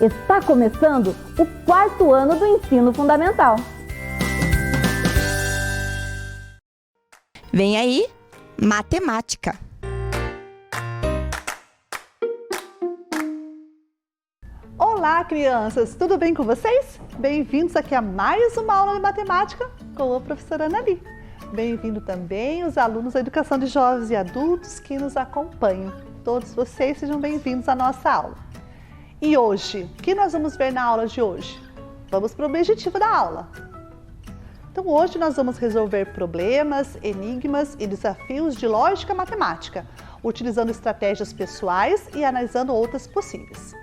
Está começando o 4º ano do ensino fundamental. Vem aí, matemática. Olá, crianças! Tudo bem com vocês? Bem-vindos aqui a mais uma aula de matemática com a professora Anali. Bem-vindo também os alunos da Educação de Jovens e Adultos que nos acompanham. Todos vocês sejam bem-vindos à nossa aula. E hoje, o que nós vamos ver na aula de hoje? Vamos para o objetivo da aula. Então, hoje nós vamos resolver problemas, enigmas e desafios de lógica matemática, utilizando estratégias pessoais e analisando outras possíveis.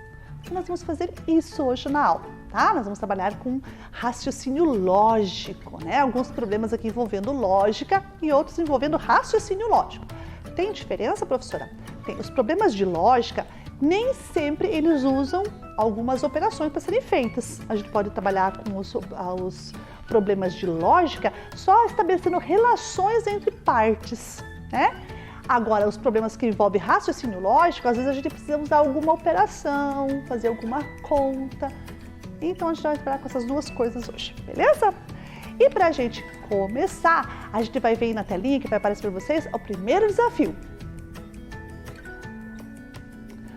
Então, nós vamos fazer isso hoje na aula, tá? Nós vamos trabalhar com raciocínio lógico, né? Alguns problemas aqui envolvendo lógica e outros envolvendo raciocínio lógico. Tem diferença, professora? Tem. Os problemas de lógica, nem sempre eles usam algumas operações para serem feitas. A gente pode trabalhar com os problemas de lógica só estabelecendo relações entre partes, né? Agora, os problemas que envolvem raciocínio lógico, às vezes a gente precisa usar alguma operação, fazer alguma conta. Então, a gente vai trabalhar com essas duas coisas hoje, beleza? E para a gente começar, a gente vai ver aí na telinha que vai aparecer para vocês o primeiro desafio.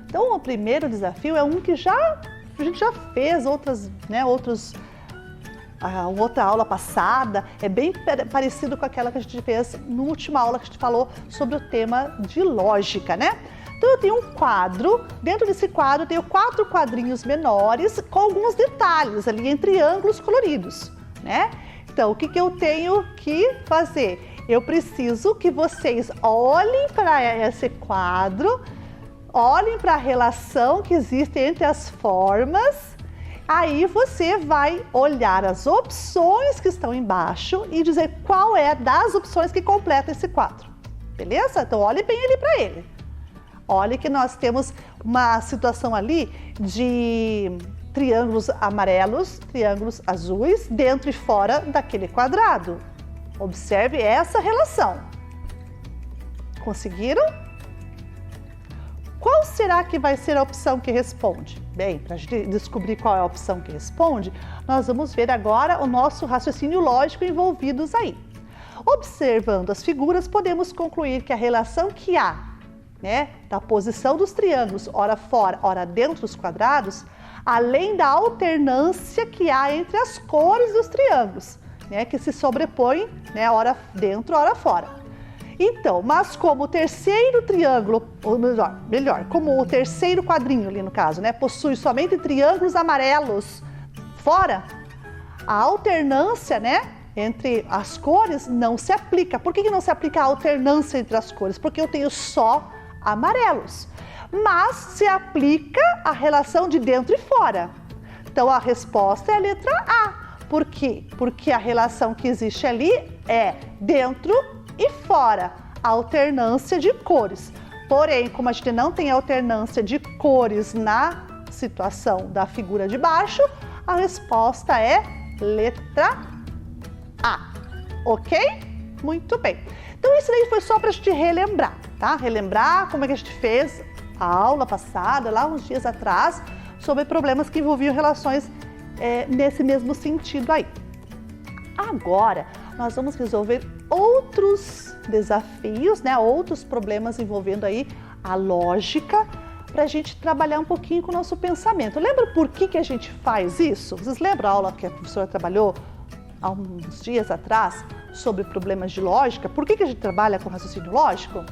Então, o primeiro desafio é um que a gente já fez outra aula passada, é bem parecido com aquela que a gente fez na última aula que a gente falou sobre o tema de lógica, né? Então, eu tenho um quadro, dentro desse quadro eu tenho 4 quadrinhos menores com alguns detalhes ali em triângulos coloridos, né? Então, o que eu tenho que fazer? Eu preciso que vocês olhem para esse quadro, olhem para a relação que existe entre as formas. Aí você vai olhar as opções que estão embaixo e dizer qual é das opções que completa esse quadro. Beleza? Então olhe bem ali para ele. Olhe que nós temos uma situação ali de triângulos amarelos, triângulos azuis, dentro e fora daquele quadrado. Observe essa relação. Conseguiram? Qual será que vai ser a opção que responde? Bem, para a gente descobrir qual é a opção que responde, nós vamos ver agora o nosso raciocínio lógico envolvidos aí. Observando as figuras, podemos concluir que a relação que há, né, da posição dos triângulos, ora fora, ora dentro dos quadrados, além da alternância que há entre as cores dos triângulos, né, que se sobrepõem, né, ora dentro, ora fora. Então, mas como o terceiro triângulo, ou melhor, como o terceiro quadrinho ali no caso, né, possui somente triângulos amarelos fora, a alternância, né, entre as cores não se aplica. Por que não se aplica a alternância entre as cores? Porque eu tenho só amarelos. Mas se aplica a relação de dentro e fora. Então, a resposta é a letra A. Por quê? Porque a relação que existe ali é dentro e fora, a alternância de cores. Porém, como a gente não tem alternância de cores na situação da figura de baixo, a resposta é letra A. Ok? Muito bem. Então, isso daí foi só para a gente relembrar, tá? Relembrar como é que a gente fez a aula passada, lá uns dias atrás, sobre problemas que envolviam relações nesse mesmo sentido aí. Agora, nós vamos resolver outros desafios, né? Outros problemas envolvendo aí a lógica, para a gente trabalhar um pouquinho com o nosso pensamento. Lembra por que a gente faz isso? Vocês lembram a aula que a professora trabalhou há uns dias atrás sobre problemas de lógica? Por que a gente trabalha com raciocínio lógico?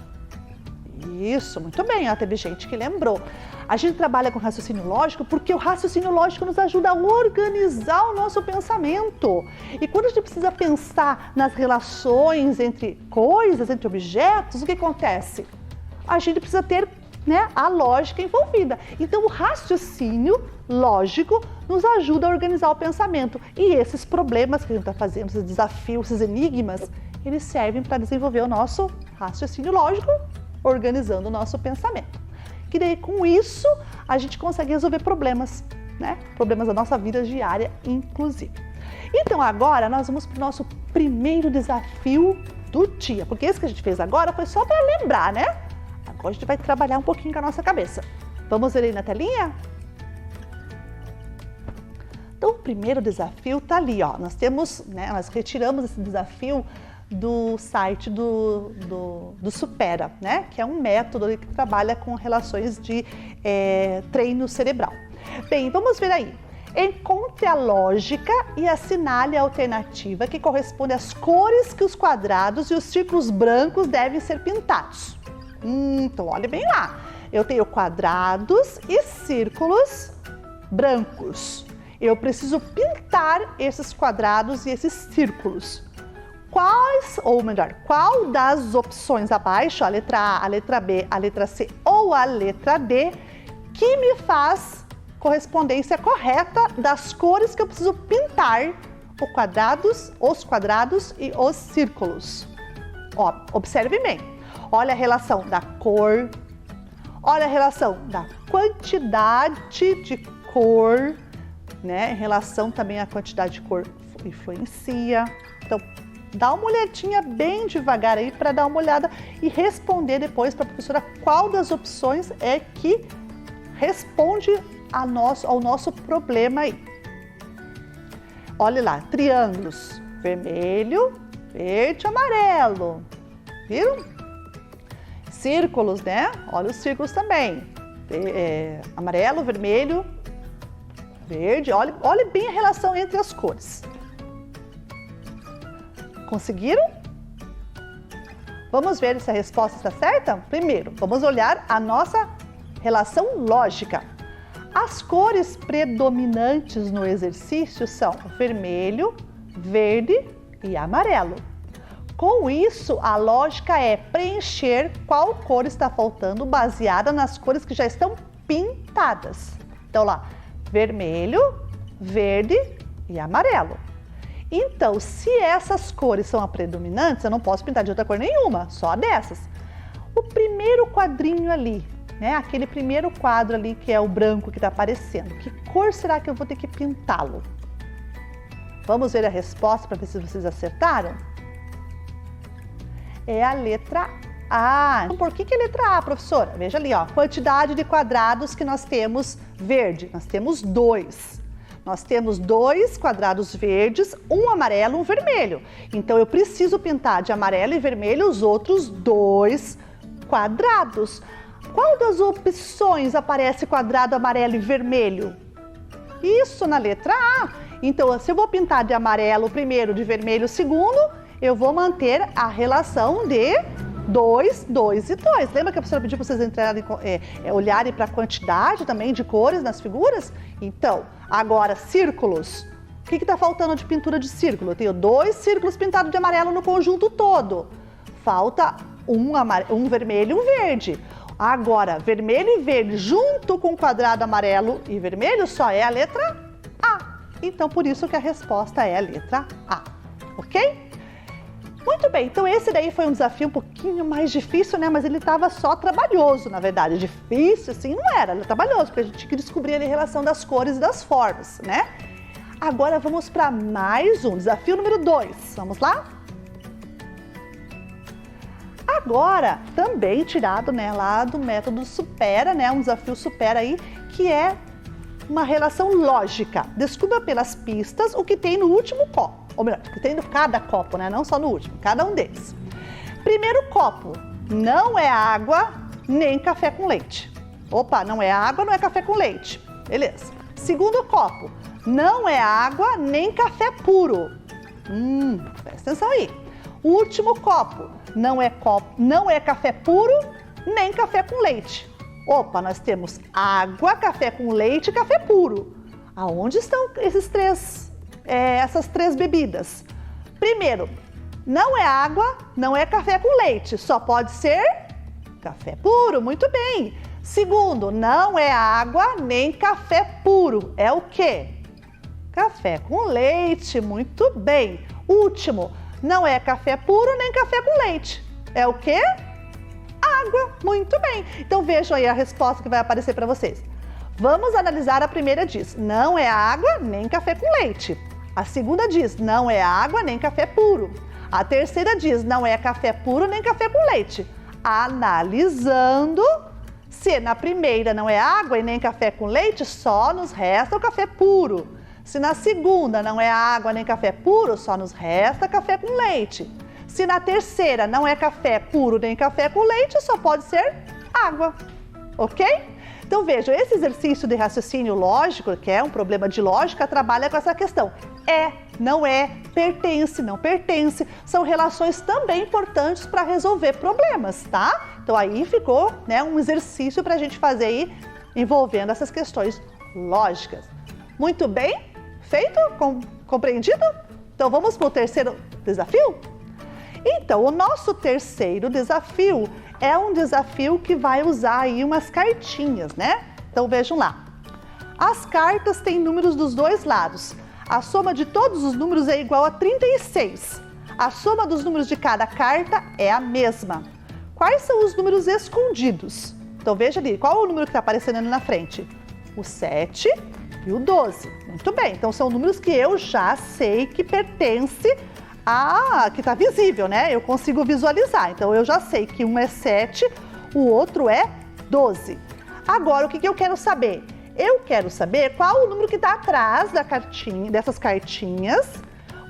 Isso, muito bem, teve gente que lembrou. A gente trabalha com raciocínio lógico porque o raciocínio lógico nos ajuda a organizar o nosso pensamento. E quando a gente precisa pensar nas relações entre coisas, entre objetos, o que acontece? A gente precisa ter, né, a lógica envolvida. Então, o raciocínio lógico nos ajuda a organizar o pensamento. E esses problemas que a gente está fazendo, esses desafios, esses enigmas, eles servem para desenvolver o nosso raciocínio lógico, organizando o nosso pensamento. Que daí, com isso, a gente consegue resolver problemas, né? Problemas da nossa vida diária, inclusive. Então, agora, nós vamos para o nosso primeiro desafio do dia, porque esse que a gente fez agora foi só para lembrar, né? Agora a gente vai trabalhar um pouquinho com a nossa cabeça. Vamos ver aí na telinha? Então, o primeiro desafio está ali, ó. Nós temos, né, nós retiramos esse desafio do site do Supera, né? Que é um método que trabalha com relações de treino cerebral. Bem, vamos ver aí. Encontre a lógica e assinale a alternativa que corresponde às cores que os quadrados e os círculos brancos devem ser pintados. Então, olhe bem lá. Eu tenho quadrados e círculos brancos. Eu preciso pintar esses quadrados e esses círculos. Qual das opções abaixo, a letra A, a letra B, a letra C ou a letra D, que me faz correspondência correta das cores que eu preciso pintar os quadrados e os círculos? Ó, observe bem. Olha a relação da cor, olha a relação da quantidade de cor, né? Em relação também à quantidade de cor influencia. Então, dá uma olhadinha bem devagar aí para dar uma olhada e responder depois para a professora qual das opções é que responde ao nosso problema aí. Olha lá, triângulos, vermelho, verde, amarelo, viram? Círculos, né? Olha os círculos também, amarelo, vermelho, verde, olhe bem a relação entre as cores. Conseguiram? Vamos ver se a resposta está certa? Primeiro, vamos olhar a nossa relação lógica. As cores predominantes no exercício são vermelho, verde e amarelo. Com isso, a lógica é preencher qual cor está faltando baseada nas cores que já estão pintadas. Então lá, vermelho, verde e amarelo. Então, se essas cores são as predominantes, eu não posso pintar de outra cor nenhuma, só dessas. O primeiro quadrinho ali, né? Aquele primeiro quadro ali que é o branco que está aparecendo. Que cor será que eu vou ter que pintá-lo? Vamos ver a resposta para ver se vocês acertaram? É a letra A. Então, por que é letra A, professora? Veja ali, ó, quantidade de quadrados que nós temos verde. Nós temos 2. Nós temos 2 quadrados verdes, um amarelo e um vermelho. Então, eu preciso pintar de amarelo e vermelho os outros 2 quadrados. Qual das opções aparece quadrado amarelo e vermelho? Isso, na letra A. Então, se eu vou pintar de amarelo o primeiro, de vermelho o segundo, eu vou manter a relação de 2, 2 e 2. Lembra que a professora pediu para vocês entrarem, olharem para a quantidade também de cores nas figuras? Então, agora, círculos. O que está faltando de pintura de círculo? Eu tenho 2 círculos pintados de amarelo no conjunto todo. Falta um vermelho e um verde. Agora, vermelho e verde junto com quadrado amarelo e vermelho só é a letra A. Então, por isso que a resposta é a letra A. Ok? Muito bem, então esse daí foi um desafio um pouquinho mais difícil, né? Mas ele estava só trabalhoso, na verdade. Difícil, assim, não era. Ele é trabalhoso, porque a gente tinha que descobrir ali a relação das cores e das formas, né? Agora vamos para mais um, desafio número 2. Vamos lá? Agora, também tirado, né, lá do método Supera, né? Um desafio Supera aí, que é uma relação lógica. Descubra pelas pistas o que tem no último copo. Ou melhor, que tem no cada copo, né? Não só no último, cada um deles. Primeiro copo, não é água nem café com leite. Opa, não é água, não é café com leite. Beleza. Segundo copo, não é água nem café puro. Presta atenção aí. Último copo, não é café puro nem café com leite. Opa, nós temos água, café com leite e café puro. Aonde estão essas 3 bebidas? Primeiro, não é água, não é café com leite, só pode ser café puro, muito bem. Segundo, não é água nem café puro, é o quê? Café com leite, muito bem. Último, não é café puro nem café com leite, é o quê? Água, muito bem. Então vejam aí a resposta que vai aparecer para vocês. Vamos analisar. A primeira diz, não é água nem café com leite. A segunda diz, não é água nem café puro. A terceira diz, não é café puro nem café com leite. Analisando, se na primeira não é água e nem café com leite, só nos resta o café puro. Se na segunda não é água nem café puro, só nos resta café com leite. Se na terceira não é café puro nem café com leite, só pode ser água, ok? Então vejam, esse exercício de raciocínio lógico, que é um problema de lógica, trabalha com essa questão. É, não é, pertence, não pertence, são relações também importantes para resolver problemas, tá? Então aí ficou, né, um exercício para a gente fazer aí, envolvendo essas questões lógicas. Muito bem? Feito? Compreendido? Então vamos para o terceiro desafio? Então, o nosso terceiro desafio é um desafio que vai usar aí umas cartinhas, né? Então vejam lá. As cartas têm números dos dois lados. A soma de todos os números é igual a 36. A soma dos números de cada carta é a mesma. Quais são os números escondidos? Então veja ali, qual é o número que está aparecendo ali na frente? O 7 e o 12. Muito bem, então são números que eu já sei que pertence que está visível, né? Eu consigo visualizar. Então eu já sei que um é 7, o outro é 12. Agora, o que eu quero saber? Eu quero saber qual o número que está atrás dessas cartinhas,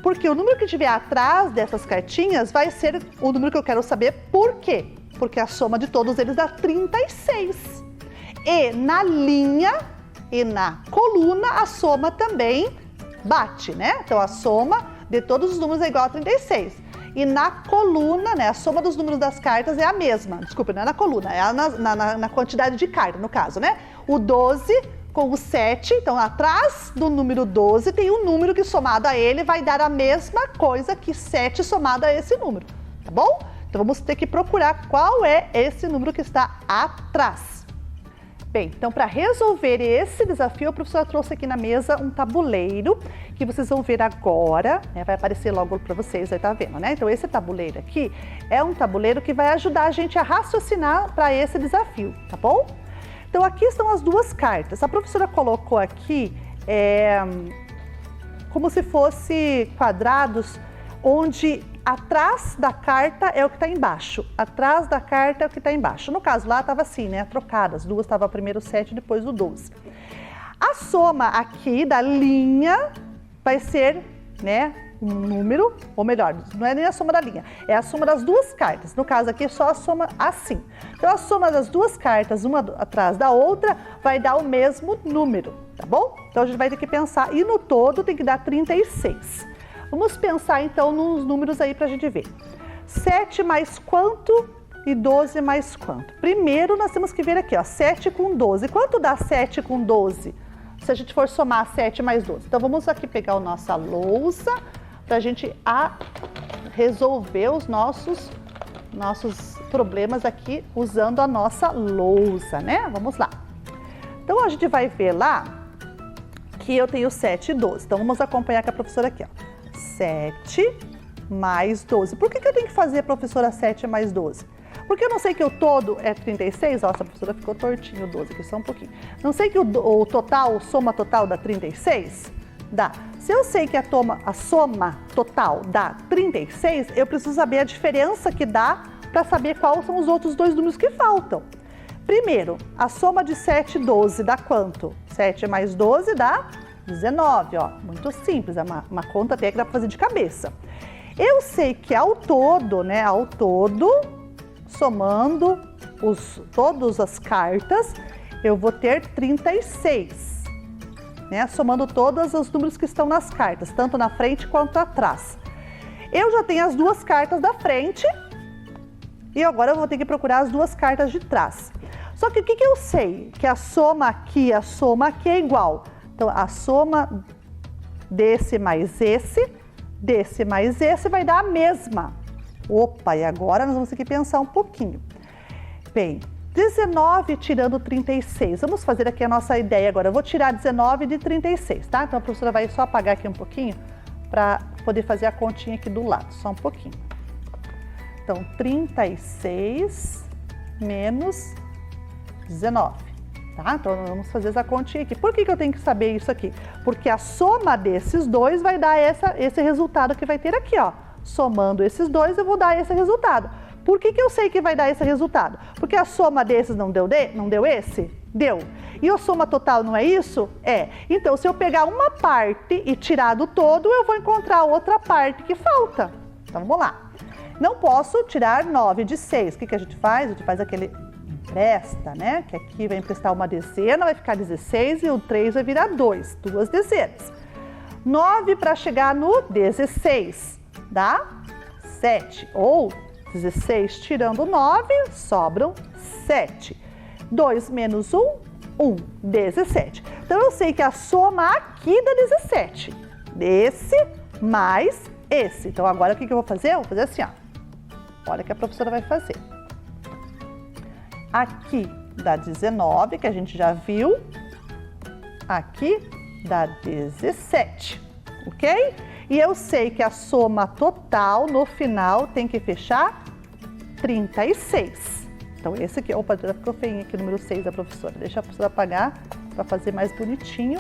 porque o número que estiver atrás dessas cartinhas vai ser o número que eu quero saber por quê? Porque a soma de todos eles dá 36. E na linha e na coluna a soma também bate, né? Então a soma de todos os números é igual a 36. E na coluna, né, a soma dos números das cartas é a mesma. Desculpa, não é na coluna, é na quantidade de cartas, no caso, né? O 12 com o 7, então atrás do número 12 tem um número que somado a ele vai dar a mesma coisa que 7 somado a esse número, tá bom? Então vamos ter que procurar qual é esse número que está atrás. Bem, então para resolver esse desafio, a professora trouxe aqui na mesa um tabuleiro que vocês vão ver agora, né? Vai aparecer logo para vocês, aí tá vendo, né? Então esse tabuleiro aqui é um tabuleiro que vai ajudar a gente a raciocinar para esse desafio, tá bom? Então aqui estão as duas cartas. A professora colocou aqui como se fosse quadrados onde atrás da carta é o que está embaixo, atrás da carta é o que está embaixo. No caso lá estava assim, né, trocadas, duas estava primeiro o 7 e depois o 12. A soma aqui da linha vai ser, né, um número, ou melhor, não é nem a soma da linha, é a soma das duas cartas. No caso aqui é só a soma assim. Então a soma das duas cartas, uma atrás da outra, vai dar o mesmo número, tá bom? Então a gente vai ter que pensar, e no todo tem que dar 36. Vamos pensar então nos números aí para a gente ver. 7 mais quanto e 12 mais quanto? Primeiro nós temos que ver aqui, ó, 7 com 12. Quanto dá 7 com 12? Se a gente for somar 7 mais 12. Então vamos aqui pegar a nossa louça para a gente resolver os nossos problemas aqui usando a nossa louça, né? Vamos lá. Então a gente vai ver lá que eu tenho 7 e 12. Então vamos acompanhar com a professora aqui, ó. 7 mais 12. Por que eu tenho que fazer, professora, 7 mais 12? Porque eu não sei que o todo é 36, ó, essa professora ficou tortinho o 12 aqui, só um pouquinho. Não sei que o total, soma total dá 36? Dá. Se eu sei que a soma total dá 36, eu preciso saber a diferença que dá para saber quais são os outros dois números que faltam. Primeiro, a soma de 7 e 12 dá quanto? 7 mais 12 dá 19, ó, muito simples, é uma conta até que dá para fazer de cabeça. Eu sei que ao todo, né, somando todas as cartas, eu vou ter 36, né, somando todos os números que estão nas cartas, tanto na frente quanto atrás. Eu já tenho as duas cartas da frente e agora eu vou ter que procurar as duas cartas de trás. Só que o que eu sei? Que a soma aqui é igual. Então, a soma desse mais esse vai dar a mesma. Opa, e agora nós vamos ter que pensar um pouquinho. Bem, 19 tirando 36. Vamos fazer aqui a nossa ideia agora. Eu vou tirar 19 de 36, tá? Então, a professora vai só apagar aqui um pouquinho para poder fazer a continha aqui do lado, só um pouquinho. Então, 36 menos 19. Tá? Então, vamos fazer essa continha aqui. Por que eu tenho que saber isso aqui? Porque a soma desses dois vai dar esse resultado que vai ter aqui, ó. Somando esses dois, eu vou dar esse resultado. Por que eu sei que vai dar esse resultado? Porque a soma desses não deu esse? Deu. E o soma total não é isso? É. Então, se eu pegar uma parte e tirar do todo, eu vou encontrar outra parte que falta. Então, vamos lá. Não posso tirar 9 de 6. O que a gente faz? A gente faz aquele empresta, né? Que aqui vai emprestar uma dezena, vai ficar 16 e o 3 vai virar 2. 2 dezenas. 9 para chegar no 16 dá 7. Ou 16 tirando 9, sobram 7. 2 menos 1, 1. 17. Então, eu sei que a soma aqui dá 17. Esse mais esse. Então, agora o que eu vou fazer? Eu vou fazer assim, ó. Olha o que a professora vai fazer. Aqui dá 19, que a gente já viu. Aqui dá 17, ok? E eu sei que a soma total, no final, tem que fechar 36. Então, esse aqui, opa, já ficou feinho aqui, o número 6 da professora. Deixa a professora apagar para fazer mais bonitinho.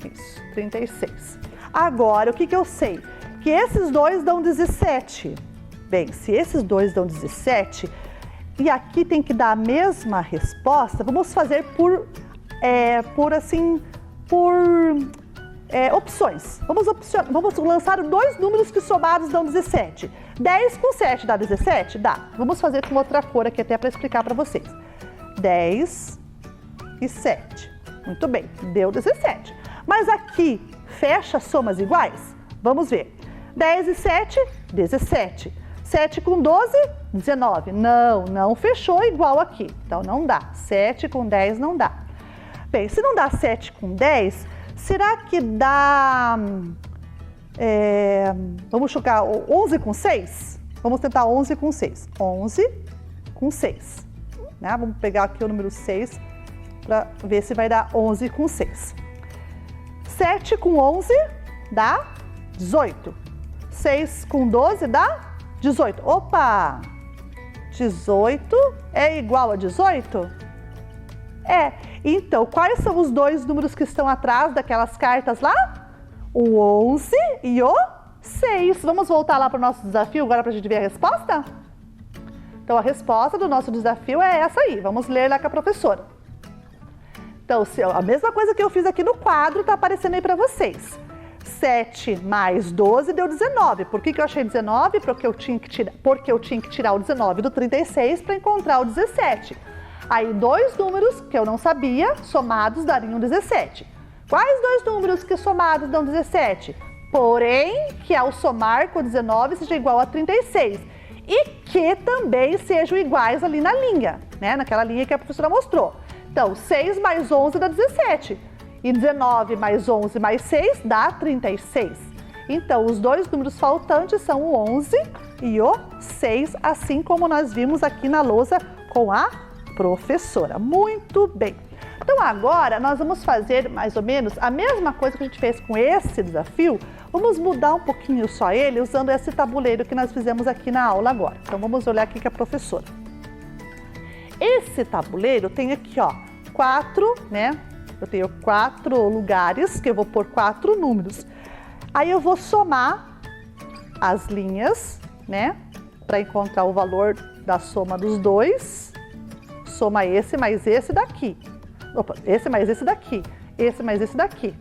Isso, 36. Agora, o que eu sei? Que esses dois dão 17. Bem, se esses dois dão 17, e aqui tem que dar a mesma resposta, vamos fazer por opções. Vamos lançar dois números que somados dão 17. 10 com 7 dá 17? Dá. Vamos fazer com outra cor aqui até para explicar para vocês. 10 e 7. Muito bem, deu 17. Mas aqui, fecha somas iguais? Vamos ver. 10 e 7, 17. 7 com 12, 19. Não fechou igual aqui. Então, não dá. 7 com 10 não dá. Bem, se não dá 7 com 10, será que dá... vamos jogar 11 com 6? Vamos tentar 11 com 6. 11 com 6. Né? Vamos pegar aqui o número 6 para ver se vai dar 11 com 6. 7 com 11 dá 18. 6 com 12 dá 18. Opa! 18 é igual a 18? É. Então, quais são os dois números que estão atrás daquelas cartas lá? O 11 e o 6. Vamos voltar lá para o nosso desafio agora para a gente ver a resposta? Então, a resposta do nosso desafio é essa aí. Vamos ler lá com a professora. Então, a mesma coisa que eu fiz aqui no quadro está aparecendo aí para vocês. 7 mais 12 deu 19. Por que eu achei 19? Porque eu tinha que tirar o 19 do 36 para encontrar o 17. Aí, dois números que eu não sabia, somados dariam 17. Quais dois números que somados dão 17? Porém, que ao somar com 19 seja igual a 36. E que também sejam iguais ali na linha, né? Naquela linha que a professora mostrou. Então, 6 mais 11 dá 17. E 19 mais 11 mais 6 dá 36. Então, os dois números faltantes são o 11 e o 6, assim como nós vimos aqui na lousa com a professora. Muito bem. Então, agora nós vamos fazer mais ou menos a mesma coisa que a gente fez com esse desafio. Vamos mudar um pouquinho só ele usando esse tabuleiro que nós fizemos aqui na aula agora. Então, vamos olhar aqui com a professora. Esse tabuleiro tem aqui, ó, 4, né? Eu tenho 4 lugares que eu vou pôr 4 números. Aí eu vou somar as linhas, né? Para encontrar o valor da soma dos dois. Soma esse mais esse daqui. Opa, esse mais esse daqui. Esse mais esse daqui.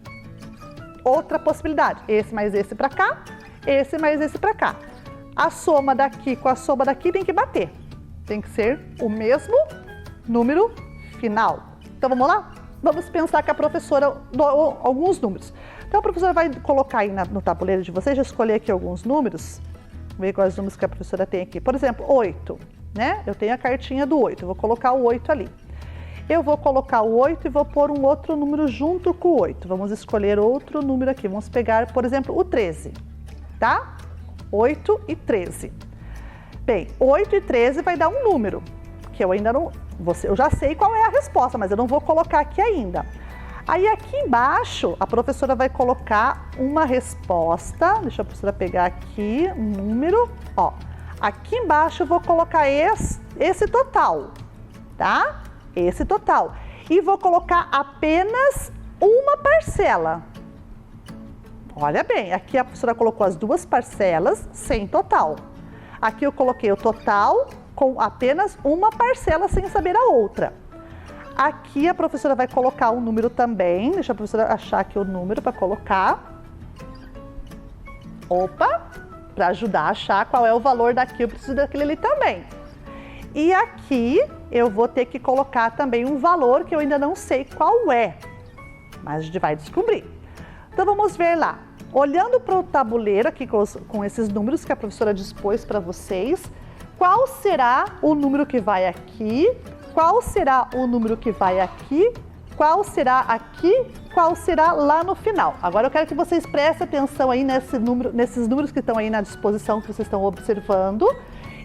Outra possibilidade. Esse mais esse para cá. Esse mais esse para cá. A soma daqui com a soma daqui tem que bater. Tem que ser o mesmo número final. Então, vamos lá? Vamos pensar que a professora doou alguns números. Então, a professora vai colocar aí no tabuleiro de vocês, já escolher aqui alguns números. Ver quais números que a professora tem aqui. Por exemplo, 8, né? Eu tenho a cartinha do 8, eu vou colocar o 8 ali. Eu vou colocar o 8 e vou pôr um outro número junto com o 8. Vamos escolher outro número aqui. Vamos pegar, por exemplo, o 13, tá? 8 e 13. Bem, 8 e 13 vai dar um número, que eu ainda não... eu já sei qual é a resposta, mas eu não vou colocar aqui ainda. Aí aqui embaixo, a professora vai colocar uma resposta. Deixa a professora pegar aqui um número. Ó, aqui embaixo eu vou colocar esse total, tá? Esse total. E vou colocar apenas uma parcela. Olha bem, aqui a professora colocou as duas parcelas sem total. Aqui eu coloquei o total com apenas uma parcela sem saber a outra. Aqui a professora vai colocar um número também. Deixa a professora achar aqui o número para colocar. Opa! Para ajudar a achar qual é o valor daqui, eu preciso daquele ali também. E aqui eu vou ter que colocar também um valor que eu ainda não sei qual é, mas a gente vai descobrir. Então vamos ver lá. Olhando para o tabuleiro aqui com esses números que a professora dispôs para vocês, qual será o número que vai aqui, qual será o número que vai aqui, qual será aqui, qual será lá no final. Agora eu quero que vocês prestem atenção aí nesses números que estão aí na disposição que vocês estão observando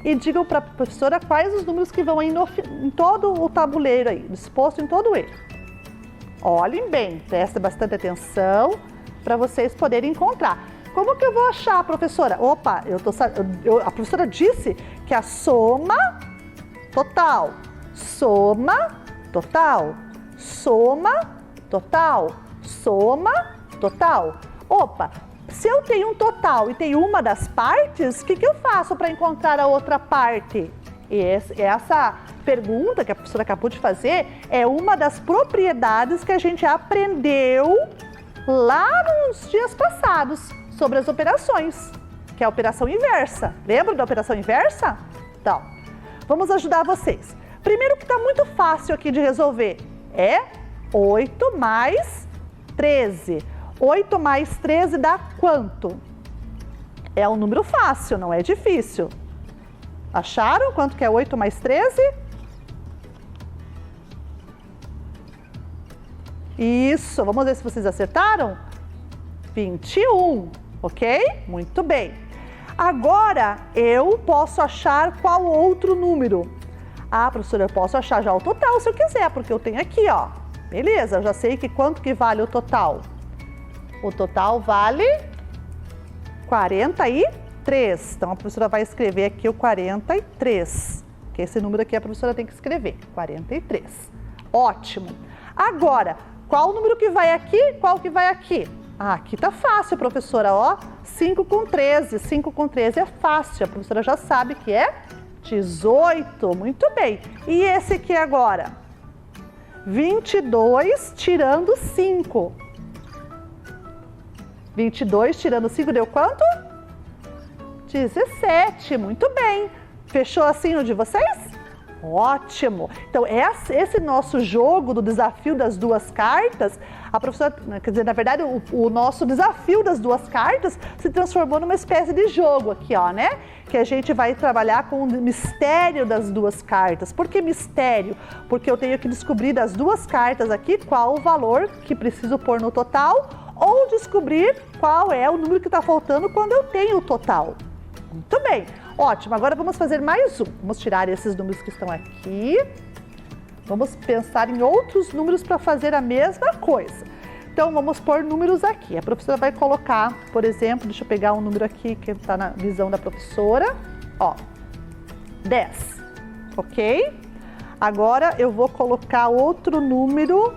e digam para a professora quais os números que vão aí em todo o tabuleiro aí, disposto em todo ele. Olhem bem, prestem bastante atenção para vocês poderem encontrar. Como que eu vou achar, professora? Opa, a professora disse que a soma total, soma total, soma total, soma total. Opa, se eu tenho um total e tenho uma das partes, o que eu faço para encontrar a outra parte? Essa pergunta que a professora acabou de fazer é uma das propriedades que a gente aprendeu lá nos dias passados sobre as operações, que é a operação inversa. Lembra da operação inversa? Então, vamos ajudar vocês. Primeiro que está muito fácil aqui de resolver é 8 mais 13. 8 mais 13 dá quanto? É um número fácil, não é difícil. Acharam quanto que é 8 mais 13? Isso, vamos ver se vocês acertaram? 21, ok? Muito bem. Agora eu posso achar qual outro número? Ah, professora, eu posso achar já o total se eu quiser, porque eu tenho aqui, ó. Beleza, eu já sei que quanto que vale o total. O total vale 43. Então, a professora vai escrever aqui o 43. Que esse número aqui a professora tem que escrever, 43. Ótimo. Agora, qual o número que vai aqui, qual que vai aqui? Ah, aqui tá fácil, professora, ó. 5 com 13. 5 com 13 é fácil, a professora já sabe que é 18. Muito bem. E esse aqui agora? 22 tirando 5. 22 tirando 5 deu quanto? 17. Muito bem. Fechou assim o de vocês? Ótimo! Então, esse nosso jogo do desafio das duas cartas, a professora, quer dizer, na verdade, o nosso desafio das duas cartas se transformou numa espécie de jogo aqui, ó, né? Que a gente vai trabalhar com o mistério das duas cartas. Por que mistério? Porque eu tenho que descobrir das duas cartas aqui qual o valor que preciso pôr no total ou descobrir qual é o número que está faltando quando eu tenho o total. Muito bem, ótimo. Agora vamos fazer mais um. Vamos tirar esses números que estão aqui. Vamos pensar em outros números para fazer a mesma coisa. Então, vamos pôr números aqui. A professora vai colocar, por exemplo, deixa eu pegar um número aqui que está na visão da professora. Ó, 10, ok? Agora eu vou colocar outro número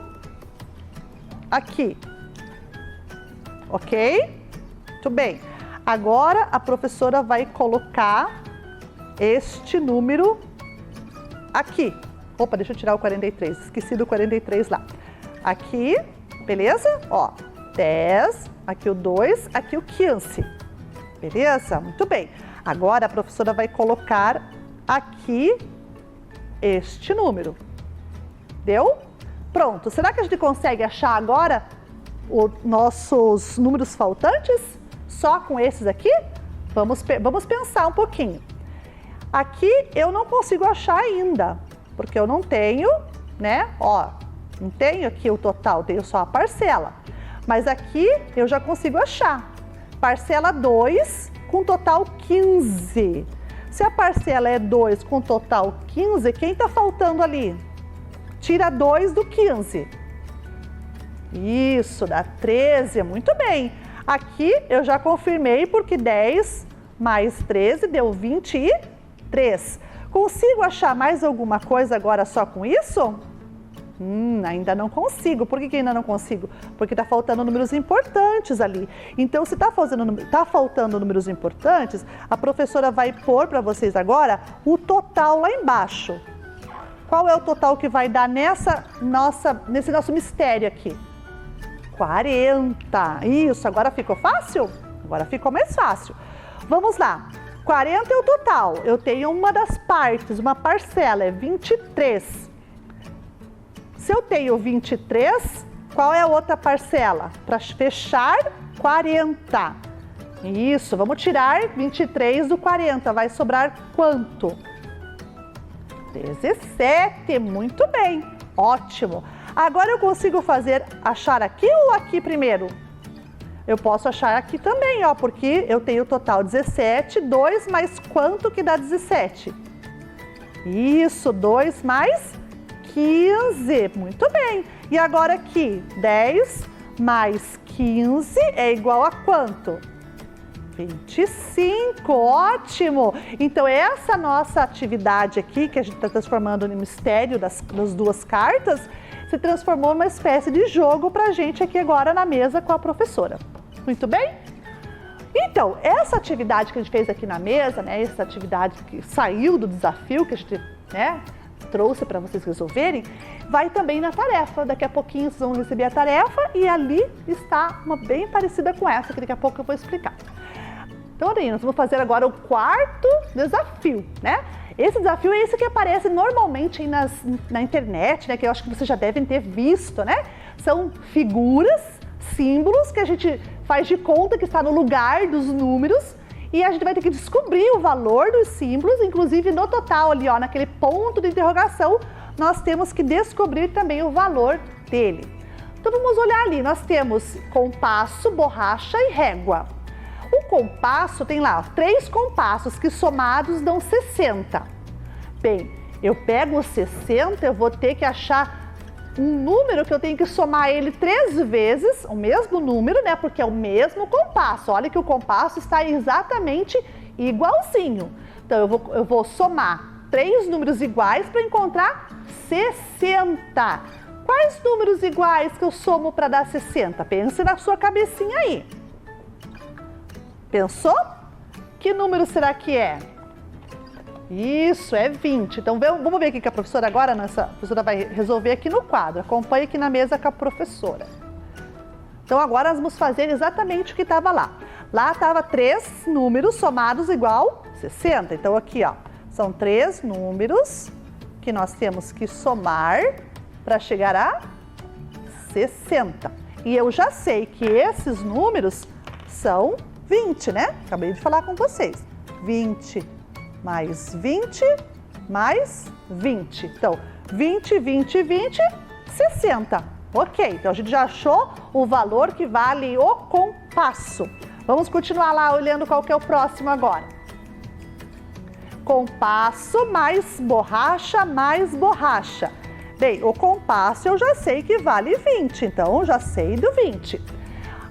aqui, ok? Muito bem. Agora a professora vai colocar este número aqui. Opa, deixa eu tirar o 43, esqueci do 43 lá. Aqui, beleza? Ó, 10, aqui o 2, aqui o 15. Beleza? Muito bem. Agora a professora vai colocar aqui este número. Deu? Pronto. Será que a gente consegue achar agora os nossos números faltantes? Só com esses aqui? Vamos pensar um pouquinho. Aqui eu não consigo achar ainda, porque eu não tenho, né? Ó, não tenho aqui o total, tenho só a parcela. Mas aqui eu já consigo achar. Parcela 2 com total 15. Se a parcela é 2 com total 15, quem está faltando ali? Tira 2 do 15. Isso, dá 13, muito bem. Aqui eu já confirmei porque 10 mais 13 deu 23. Consigo achar mais alguma coisa agora só com isso? Ainda não consigo. Por que ainda não consigo? Porque está faltando números importantes ali. Então, se está faltando números importantes, a professora vai pôr para vocês agora o total lá embaixo. Qual é o total que vai dar nesse nosso mistério aqui? 40. Isso, agora ficou fácil? Agora ficou mais fácil. Vamos lá. 40 é o total. Eu tenho uma das partes, uma parcela, é 23. Se eu tenho 23, qual é a outra parcela? Para fechar, 40. Isso, vamos tirar 23 do 40. Vai sobrar quanto? 17. Muito bem. Ótimo. Agora eu consigo achar aqui ou aqui primeiro? Eu posso achar aqui também, ó, porque eu tenho o total 17, 2 mais quanto que dá 17? Isso, 2 mais 15. Muito bem. E agora aqui, 10 mais 15 é igual a quanto? 25, ótimo! Então essa nossa atividade aqui, que a gente está transformando no mistério das duas cartas, se transformou numa espécie de jogo para a gente aqui agora na mesa com a professora. Muito bem? Então, essa atividade que a gente fez aqui na mesa, né, essa atividade que saiu do desafio que a gente, né, trouxe para vocês resolverem, vai também na tarefa. Daqui a pouquinho vocês vão receber a tarefa e ali está uma bem parecida com essa, que daqui a pouco eu vou explicar. Então, olha aí, nós vamos fazer agora o quarto desafio, né? Esse desafio é esse que aparece normalmente aí na internet, né? Que eu acho que vocês já devem ter visto, né? São figuras, símbolos que a gente faz de conta que está no lugar dos números e a gente vai ter que descobrir o valor dos símbolos, inclusive no total ali, ó, naquele ponto de interrogação, nós temos que descobrir também o valor dele. Então vamos olhar ali, nós temos compasso, borracha e régua. O compasso tem lá 3 compassos que somados dão 60. Bem, eu pego os 60, eu vou ter que achar um número que eu tenho que somar ele 3 vezes, o mesmo número, né? Porque é o mesmo compasso. Olha que o compasso está exatamente igualzinho. Então eu vou somar 3 números iguais para encontrar 60. Quais números iguais que eu somo para dar 60? Pense na sua cabecinha aí. Pensou? Que número será que é? Isso, é 20. Então vamos ver o que a professora agora, a professora vai resolver aqui no quadro. Acompanhe aqui na mesa com a professora. Então agora nós vamos fazer exatamente o que estava lá. Lá estava 3 números somados igual 60. Então aqui, ó, são 3 números que nós temos que somar para chegar a 60. E eu já sei que esses números são 20, né? Acabei de falar com vocês. 20 mais 20 mais 20. Então, 20, 20, 20, 60. Ok, então a gente já achou o valor que vale o compasso. Vamos continuar lá olhando qual que é o próximo agora. Compasso mais borracha mais borracha. Bem, o compasso eu já sei que vale 20, então eu já sei do 20.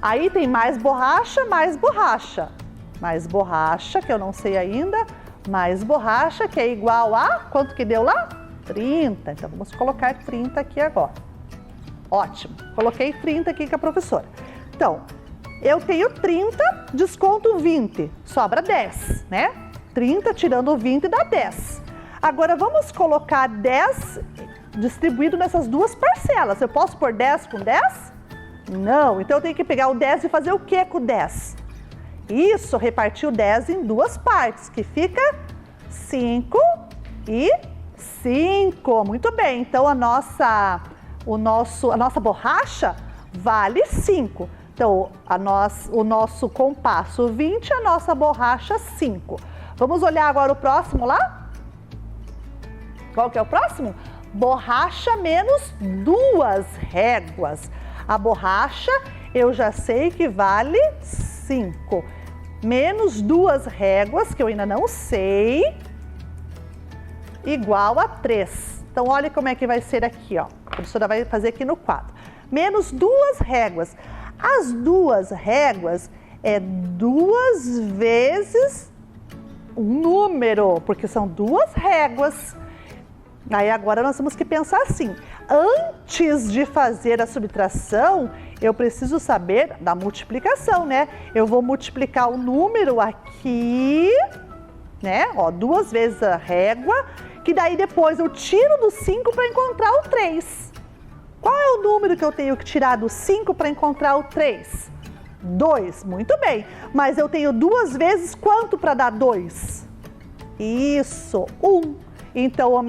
Aí tem mais borracha, mais borracha, que eu não sei ainda, mais borracha, que é igual a, quanto que deu lá? 30, então vamos colocar 30 aqui agora. Ótimo, coloquei 30 aqui com a professora. Então, eu tenho 30, desconto 20, sobra 10, né? 30 tirando 20 dá 10. Agora vamos colocar 10 distribuído nessas duas parcelas. Eu posso pôr 10 com 10? Não, então eu tenho que pegar o 10 e fazer o que com o 10? Isso, repartir o 10 em duas partes, que fica 5 e 5. Muito bem, então a nossa borracha vale 5. Então, o nosso compasso 20, a nossa borracha 5. Vamos olhar agora o próximo lá? Qual que é o próximo? Borracha menos 2 réguas. A borracha eu já sei que vale 5. Menos 2 réguas, que eu ainda não sei, igual a 3. Então, olha como é que vai ser aqui, ó. A professora vai fazer aqui no quadro. Menos 2 réguas. As 2 réguas é 2 vezes um número, porque são 2 réguas. Aí agora nós temos que pensar assim, antes de fazer a subtração, eu preciso saber da multiplicação, né? Eu vou multiplicar o número aqui, né? Ó, 2 vezes a régua, que daí depois eu tiro do 5 para encontrar o 3. Qual é o número que eu tenho que tirar do 5 para encontrar o 3? 2, muito bem. Mas eu tenho 2 vezes quanto para dar 2? Isso, 1. Então, a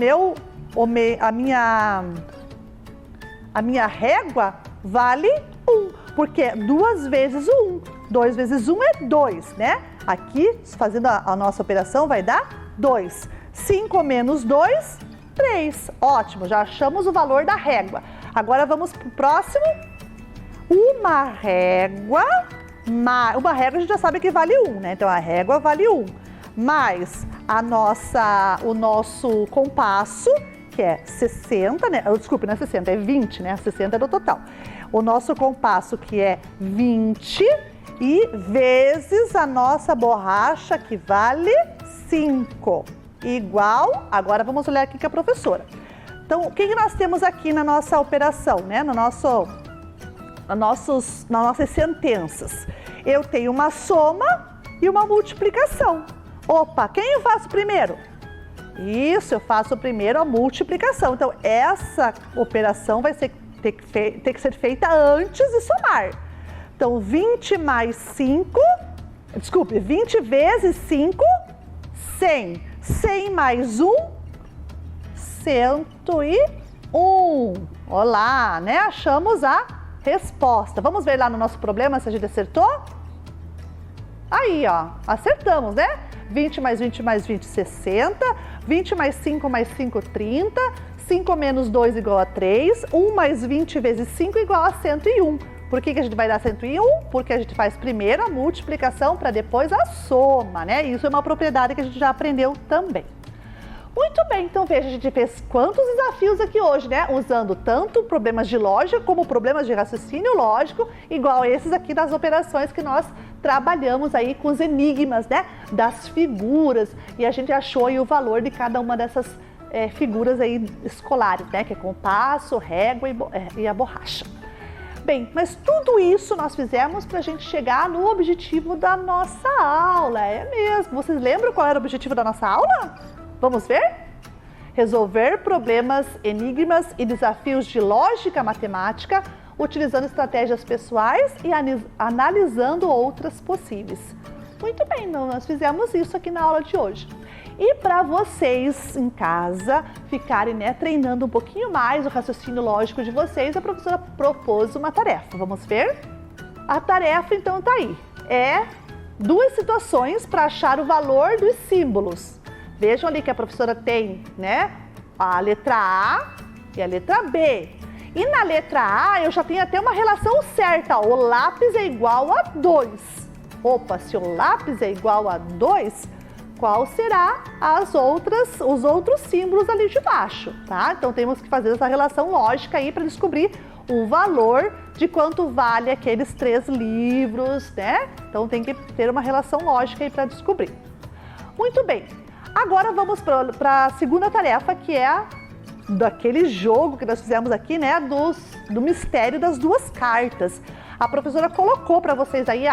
minha régua vale 1, porque 2 vezes 1. 2 vezes 1 é 2, né? Aqui, fazendo a nossa operação, vai dar 2. 5 menos 2, 3. Ótimo, já achamos o valor da régua. Agora vamos para o próximo. Uma régua a gente já sabe que vale 1, né? Então a régua vale 1. Mais o nosso compasso, que é 60, né? Desculpe, não é 60, é 20, né? 60 é do total. O nosso compasso, que é 20, e vezes a nossa borracha, que vale 5. Igual, agora vamos olhar aqui com a professora. Então, o que nós temos aqui na nossa operação, né? Nas nossas sentenças? Eu tenho uma soma e uma multiplicação. Opa, quem eu faço primeiro? Isso, eu faço primeiro a multiplicação. Então, essa operação vai ter que ser feita antes de somar. Então, 20 vezes 5, 100. 100 mais 1, 101. Olá, né? Achamos a resposta. Vamos ver lá no nosso problema se a gente acertou? Aí, ó, acertamos, né? 20 mais 20 mais 20, 60. 20 mais 5 mais 5, 30. 5 menos 2 igual a 3. 1 mais 20 vezes 5 igual a 101. Por que a gente vai dar 101? Porque a gente faz primeiro a multiplicação para depois a soma, né? Isso é uma propriedade que a gente já aprendeu também. Muito bem, então veja, a gente fez quantos desafios aqui hoje, né? Usando tanto problemas de lógica como problemas de raciocínio lógico, igual esses aqui das operações que nós trabalhamos aí com os enigmas, né? Das figuras, e a gente achou aí o valor de cada uma dessas figuras aí escolares, né? Que é compasso, régua e a borracha. Bem, mas tudo isso nós fizemos para a gente chegar no objetivo da nossa aula, é mesmo. Vocês lembram qual era o objetivo da nossa aula? Vamos ver? Resolver problemas, enigmas e desafios de lógica matemática, utilizando estratégias pessoais e analisando outras possíveis. Muito bem, nós fizemos isso aqui na aula de hoje. E para vocês em casa ficarem, né, treinando um pouquinho mais o raciocínio lógico de vocês, a professora propôs uma tarefa. Vamos ver? A tarefa então tá aí. É 2 situações para achar o valor dos símbolos. Vejam ali que a professora tem, né, a letra A e a letra B. E na letra A eu já tenho até uma relação certa. O lápis é igual a 2. Opa, se o lápis é igual a 2, qual será os outros símbolos ali de baixo, tá? Então temos que fazer essa relação lógica aí para descobrir o valor de quanto vale aqueles 3 livros, né? Então tem que ter uma relação lógica aí para descobrir. Muito bem, agora vamos para a segunda tarefa, que é daquele jogo que nós fizemos aqui, né? Do mistério das 2 cartas. A professora colocou para vocês aí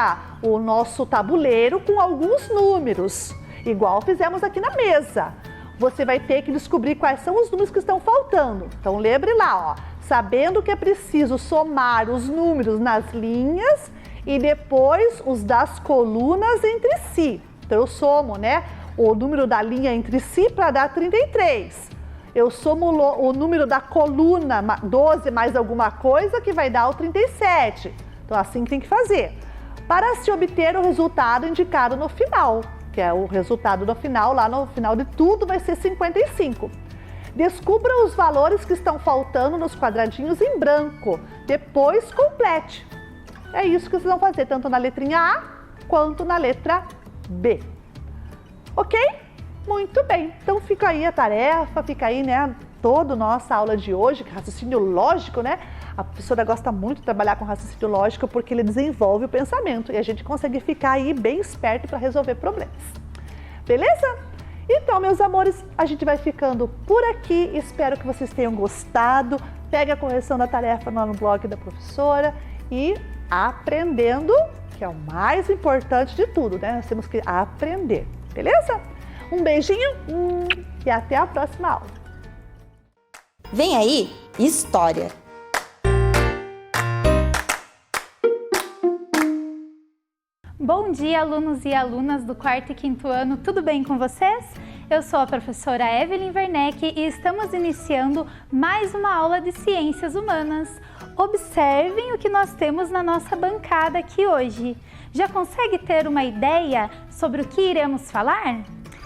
o nosso tabuleiro com alguns números, igual fizemos aqui na mesa. Você vai ter que descobrir quais são os números que estão faltando. Então lembre lá, ó, sabendo que é preciso somar os números nas linhas e depois os das colunas entre si. Então eu somo, né, o número da linha entre si para dar 33. Eu somo o número da coluna 12 mais alguma coisa que vai dar o 37. Então assim que tem que fazer. Para se obter o resultado indicado no final, que é o resultado do final, lá no final de tudo vai ser 55. Descubra os valores que estão faltando nos quadradinhos em branco, depois complete. É isso que vocês vão fazer, tanto na letrinha A quanto na letra B. Ok? Muito bem, então fica aí a tarefa, fica aí, né, toda a nossa aula de hoje, que é raciocínio lógico, né? A professora gosta muito de trabalhar com raciocínio lógico porque ele desenvolve o pensamento e a gente consegue ficar aí bem esperto para resolver problemas. Beleza? Então, meus amores, a gente vai ficando por aqui. Espero que vocês tenham gostado. Pegue a correção da tarefa lá no blog da professora e aprendendo, que é o mais importante de tudo, né? Nós temos que aprender, beleza? Um beijinho e até a próxima aula. Vem aí, História! Bom dia, alunos e alunas do 4º e 5º ano, tudo bem com vocês? Eu sou a professora Evelyn Werneck e estamos iniciando mais uma aula de Ciências Humanas. Observem o que nós temos na nossa bancada aqui hoje. Já consegue ter uma ideia sobre o que iremos falar?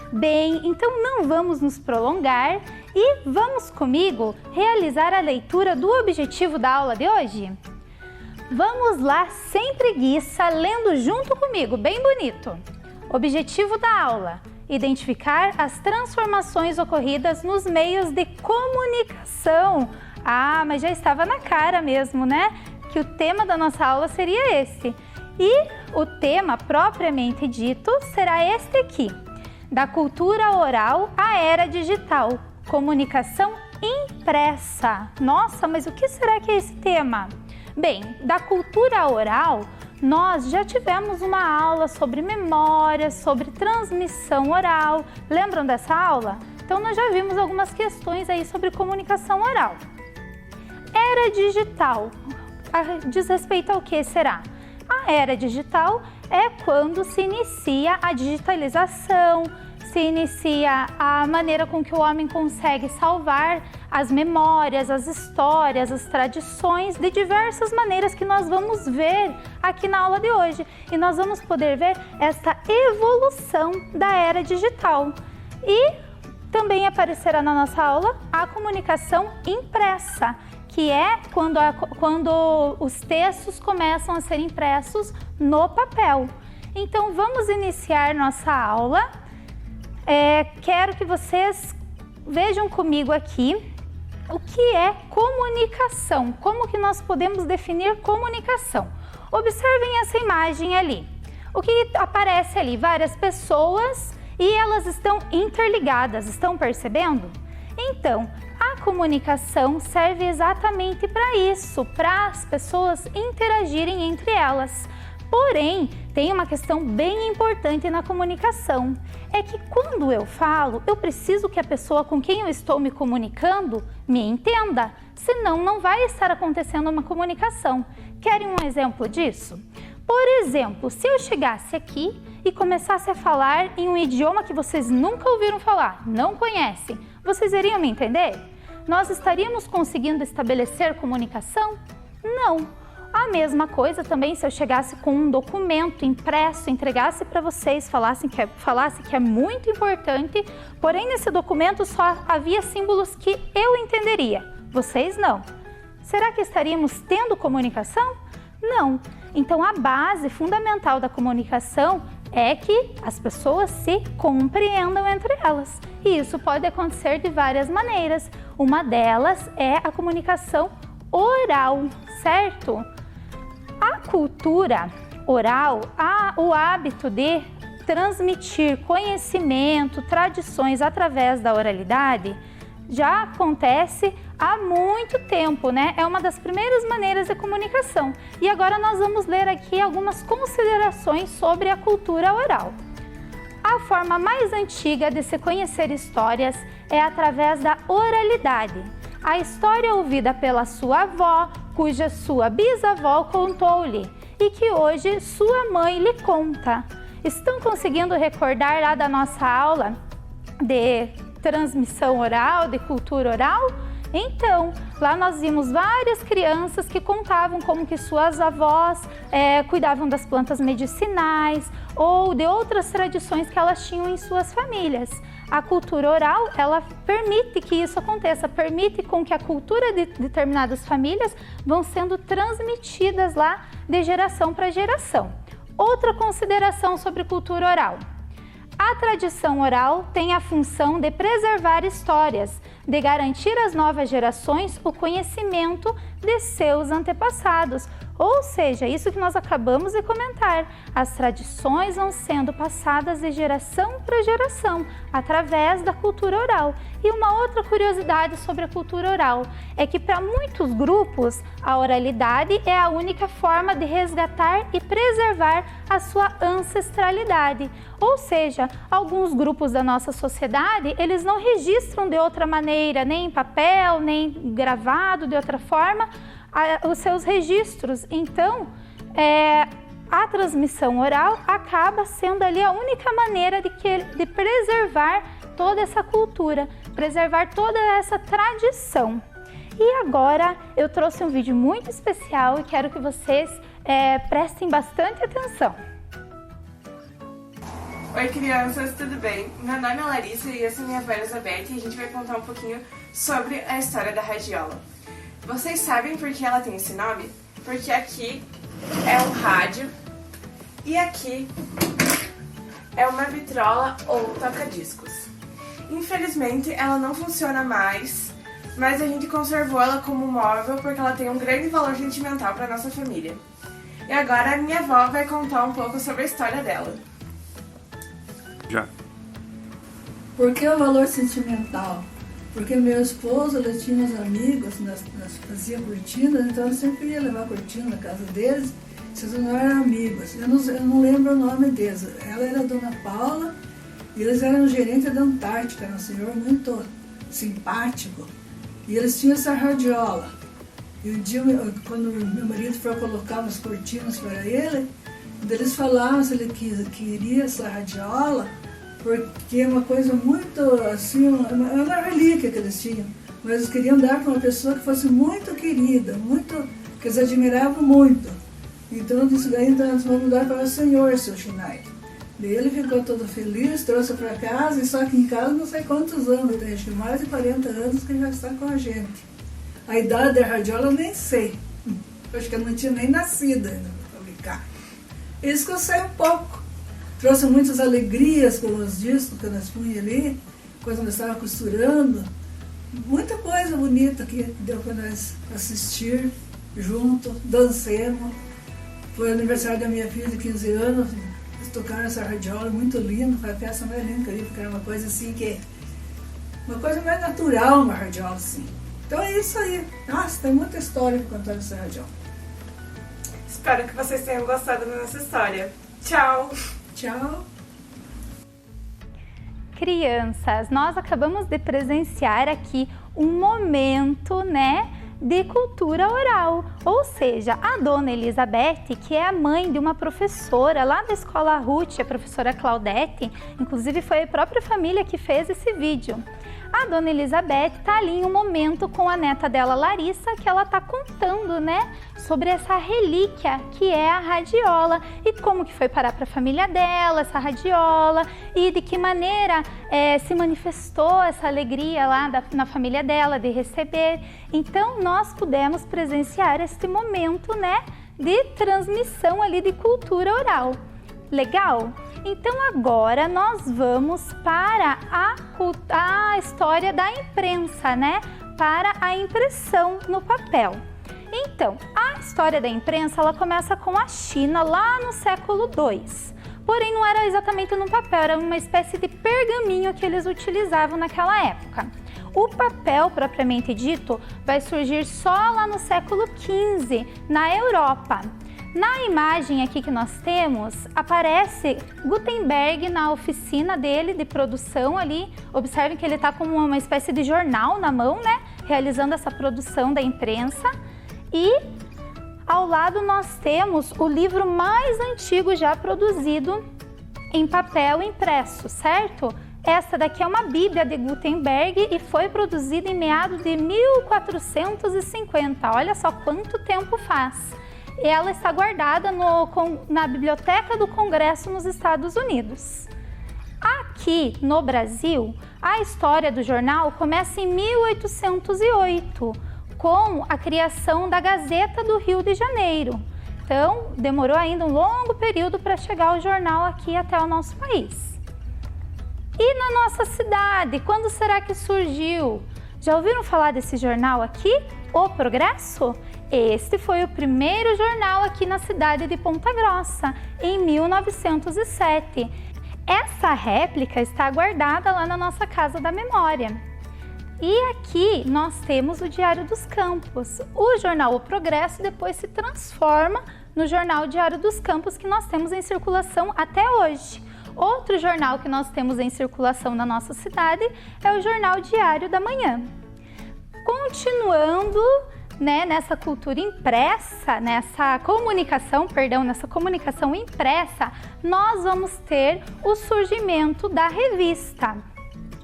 Bem, então não vamos nos prolongar e vamos comigo realizar a leitura do objetivo da aula de hoje? Vamos lá, sem preguiça, lendo junto comigo, bem bonito. Objetivo da aula: identificar as transformações ocorridas nos meios de comunicação. Ah, mas já estava na cara mesmo, né? Que o tema da nossa aula seria esse. E o tema propriamente dito será este aqui: da cultura oral à era digital, comunicação impressa. Nossa, mas o que será que é esse tema? Bem, da cultura oral, nós já tivemos uma aula sobre memória, sobre transmissão oral. Lembram dessa aula? Então, nós já vimos algumas questões aí sobre comunicação oral. Era digital, diz respeito ao que será? A era digital é quando se inicia a digitalização, se inicia a maneira com que o homem consegue salvar as memórias, as histórias, as tradições de diversas maneiras que nós vamos ver aqui na aula de hoje. E nós vamos poder ver essa evolução da era digital. E também aparecerá na nossa aula a comunicação impressa, que é quando os textos começam a ser impressos no papel. Então, vamos iniciar nossa aula. Quero que vocês vejam comigo aqui o que é comunicação, como que nós podemos definir comunicação. Observem essa imagem ali. O que aparece ali? Várias pessoas e elas estão interligadas, estão percebendo? Então, a comunicação serve exatamente para isso, para as pessoas interagirem entre elas. Porém, tem uma questão bem importante na comunicação, é que quando eu falo, eu preciso que a pessoa com quem eu estou me comunicando me entenda, senão não vai estar acontecendo uma comunicação. Querem um exemplo disso? Por exemplo, se eu chegasse aqui e começasse a falar em um idioma que vocês nunca ouviram falar, não conhecem, vocês iriam me entender? Nós estaríamos conseguindo estabelecer comunicação? Não. A mesma coisa também se eu chegasse com um documento impresso, entregasse para vocês, falasse que é muito importante, porém nesse documento só havia símbolos que eu entenderia, vocês não. Será que estaríamos tendo comunicação? Não. Então a base fundamental da comunicação é que as pessoas se compreendam entre elas. E isso pode acontecer de várias maneiras. Uma delas é a comunicação oral, certo? A cultura oral, o hábito de transmitir conhecimento, tradições através da oralidade, já acontece há muito tempo, né? É uma das primeiras maneiras de comunicação. E agora nós vamos ler aqui algumas considerações sobre a cultura oral. A forma mais antiga de se conhecer histórias é através da oralidade. A história ouvida pela sua avó, cuja sua bisavó contou-lhe e que hoje sua mãe lhe conta. Estão conseguindo recordar lá da nossa aula de transmissão oral, de cultura oral? Então, lá nós vimos várias crianças que contavam como que suas avós cuidavam das plantas medicinais ou de outras tradições que elas tinham em suas famílias. A cultura oral, ela permite que isso aconteça, permite com que a cultura de determinadas famílias vão sendo transmitidas lá de geração para geração. Outra consideração sobre cultura oral. A tradição oral tem a função de preservar histórias, de garantir às novas gerações o conhecimento de seus antepassados. Ou seja, isso que nós acabamos de comentar, as tradições vão sendo passadas de geração para geração, através da cultura oral. E uma outra curiosidade sobre a cultura oral é que para muitos grupos, a oralidade é a única forma de resgatar e preservar a sua ancestralidade. Ou seja, alguns grupos da nossa sociedade, eles não registram de outra maneira, nem em papel, nem gravado de outra forma, os seus registros. Então, a transmissão oral acaba sendo ali a única maneira de preservar toda essa cultura, preservar toda essa tradição. E agora eu trouxe um vídeo muito especial e quero que vocês prestem bastante atenção. Oi crianças, tudo bem? Meu nome é Larissa e essa é minha avó Elizabeth e a gente vai contar um pouquinho sobre a história da radiola. Vocês sabem por que ela tem esse nome? Porque aqui é um rádio e aqui é uma vitrola ou toca-discos. Infelizmente ela não funciona mais, mas a gente conservou ela como móvel porque ela tem um grande valor sentimental para nossa família. E agora a minha avó vai contar um pouco sobre a história dela. Já. Por que o valor sentimental? Porque meu esposo, ele tinha uns amigos, nós fazia cortinas, então eu sempre ia levar cortina na casa deles, vocês não eram amigos, eu não lembro o nome deles. Ela era a Dona Paula e eles eram gerentes da Antártica, era um senhor muito simpático, e eles tinham essa radiola. E um dia, quando meu marido foi colocar umas cortinas para ele, eles falavam se ele queria essa radiola, porque é uma coisa muito assim, uma relíquia que eles tinham, mas eles queriam dar para uma pessoa que fosse muito querida, que eles admiravam muito. Então eu disse, daí nós vamos dar para o senhor, seu Schneider. E ele ficou todo feliz, trouxe para casa, e só que em casa não sei quantos anos, tem acho que mais de 40 anos que já está com a gente. A idade da radiola eu nem sei, acho que eu não tinha nem nascido ainda para fabricar. Isso que eu sei um pouco. Trouxe muitas alegrias com os discos que nós punhamos ali, quando nós estávamos costurando. Muita coisa bonita que deu para nós assistir junto, dancemos. Foi o aniversário da minha filha de 15 anos, eles tocaram essa radiola, muito linda, foi a peça mais linda que eu vi, porque era uma coisa assim uma coisa mais natural, uma radiola assim. Então é isso aí. Nossa, tem muita história para contar dessa radiola. Espero que vocês tenham gostado da nossa história. Tchau! Tchau! Crianças, nós acabamos de presenciar aqui um momento, de cultura oral. Ou seja, a Dona Elizabeth, que é a mãe de uma professora lá da Escola Ruth, a professora Claudete, inclusive foi a própria família que fez esse vídeo. A Dona Elizabeth está ali em um momento com a neta dela, Larissa, que ela está contando, sobre essa relíquia que é a radiola e como que foi parar para a família dela, essa radiola, e de que maneira se manifestou essa alegria lá na família dela de receber. Então, nós pudemos presenciar este momento, de transmissão ali de cultura oral. Legal? Então agora nós vamos para a história da imprensa, para a impressão no papel. Então, a história da imprensa, ela começa com a China lá no século II. Porém, não era exatamente no papel, era uma espécie de pergaminho que eles utilizavam naquela época. O papel, propriamente dito, vai surgir só lá no século XV, na Europa. Na imagem aqui que nós temos, aparece Gutenberg na oficina dele de produção ali. Observem que ele está com uma espécie de jornal na mão, realizando essa produção da imprensa. E ao lado nós temos o livro mais antigo já produzido em papel impresso, certo? Essa daqui é uma Bíblia de Gutenberg e foi produzida em meados de 1450. Olha só quanto tempo faz. Ela está guardada na Biblioteca do Congresso nos Estados Unidos. Aqui no Brasil, a história do jornal começa em 1808, com a criação da Gazeta do Rio de Janeiro. Então, demorou ainda um longo período para chegar o jornal aqui até o nosso país. E na nossa cidade, quando será que surgiu? Já ouviram falar desse jornal aqui? O Progresso? Este foi o primeiro jornal aqui na cidade de Ponta Grossa, em 1907. Essa réplica está guardada lá na nossa Casa da Memória. E aqui nós temos o Diário dos Campos. O jornal O Progresso depois se transforma no jornal Diário dos Campos, que nós temos em circulação até hoje. Outro jornal que nós temos em circulação na nossa cidade é o jornal Diário da Manhã. Continuando, nessa cultura impressa, nessa comunicação impressa, nós vamos ter o surgimento da revista.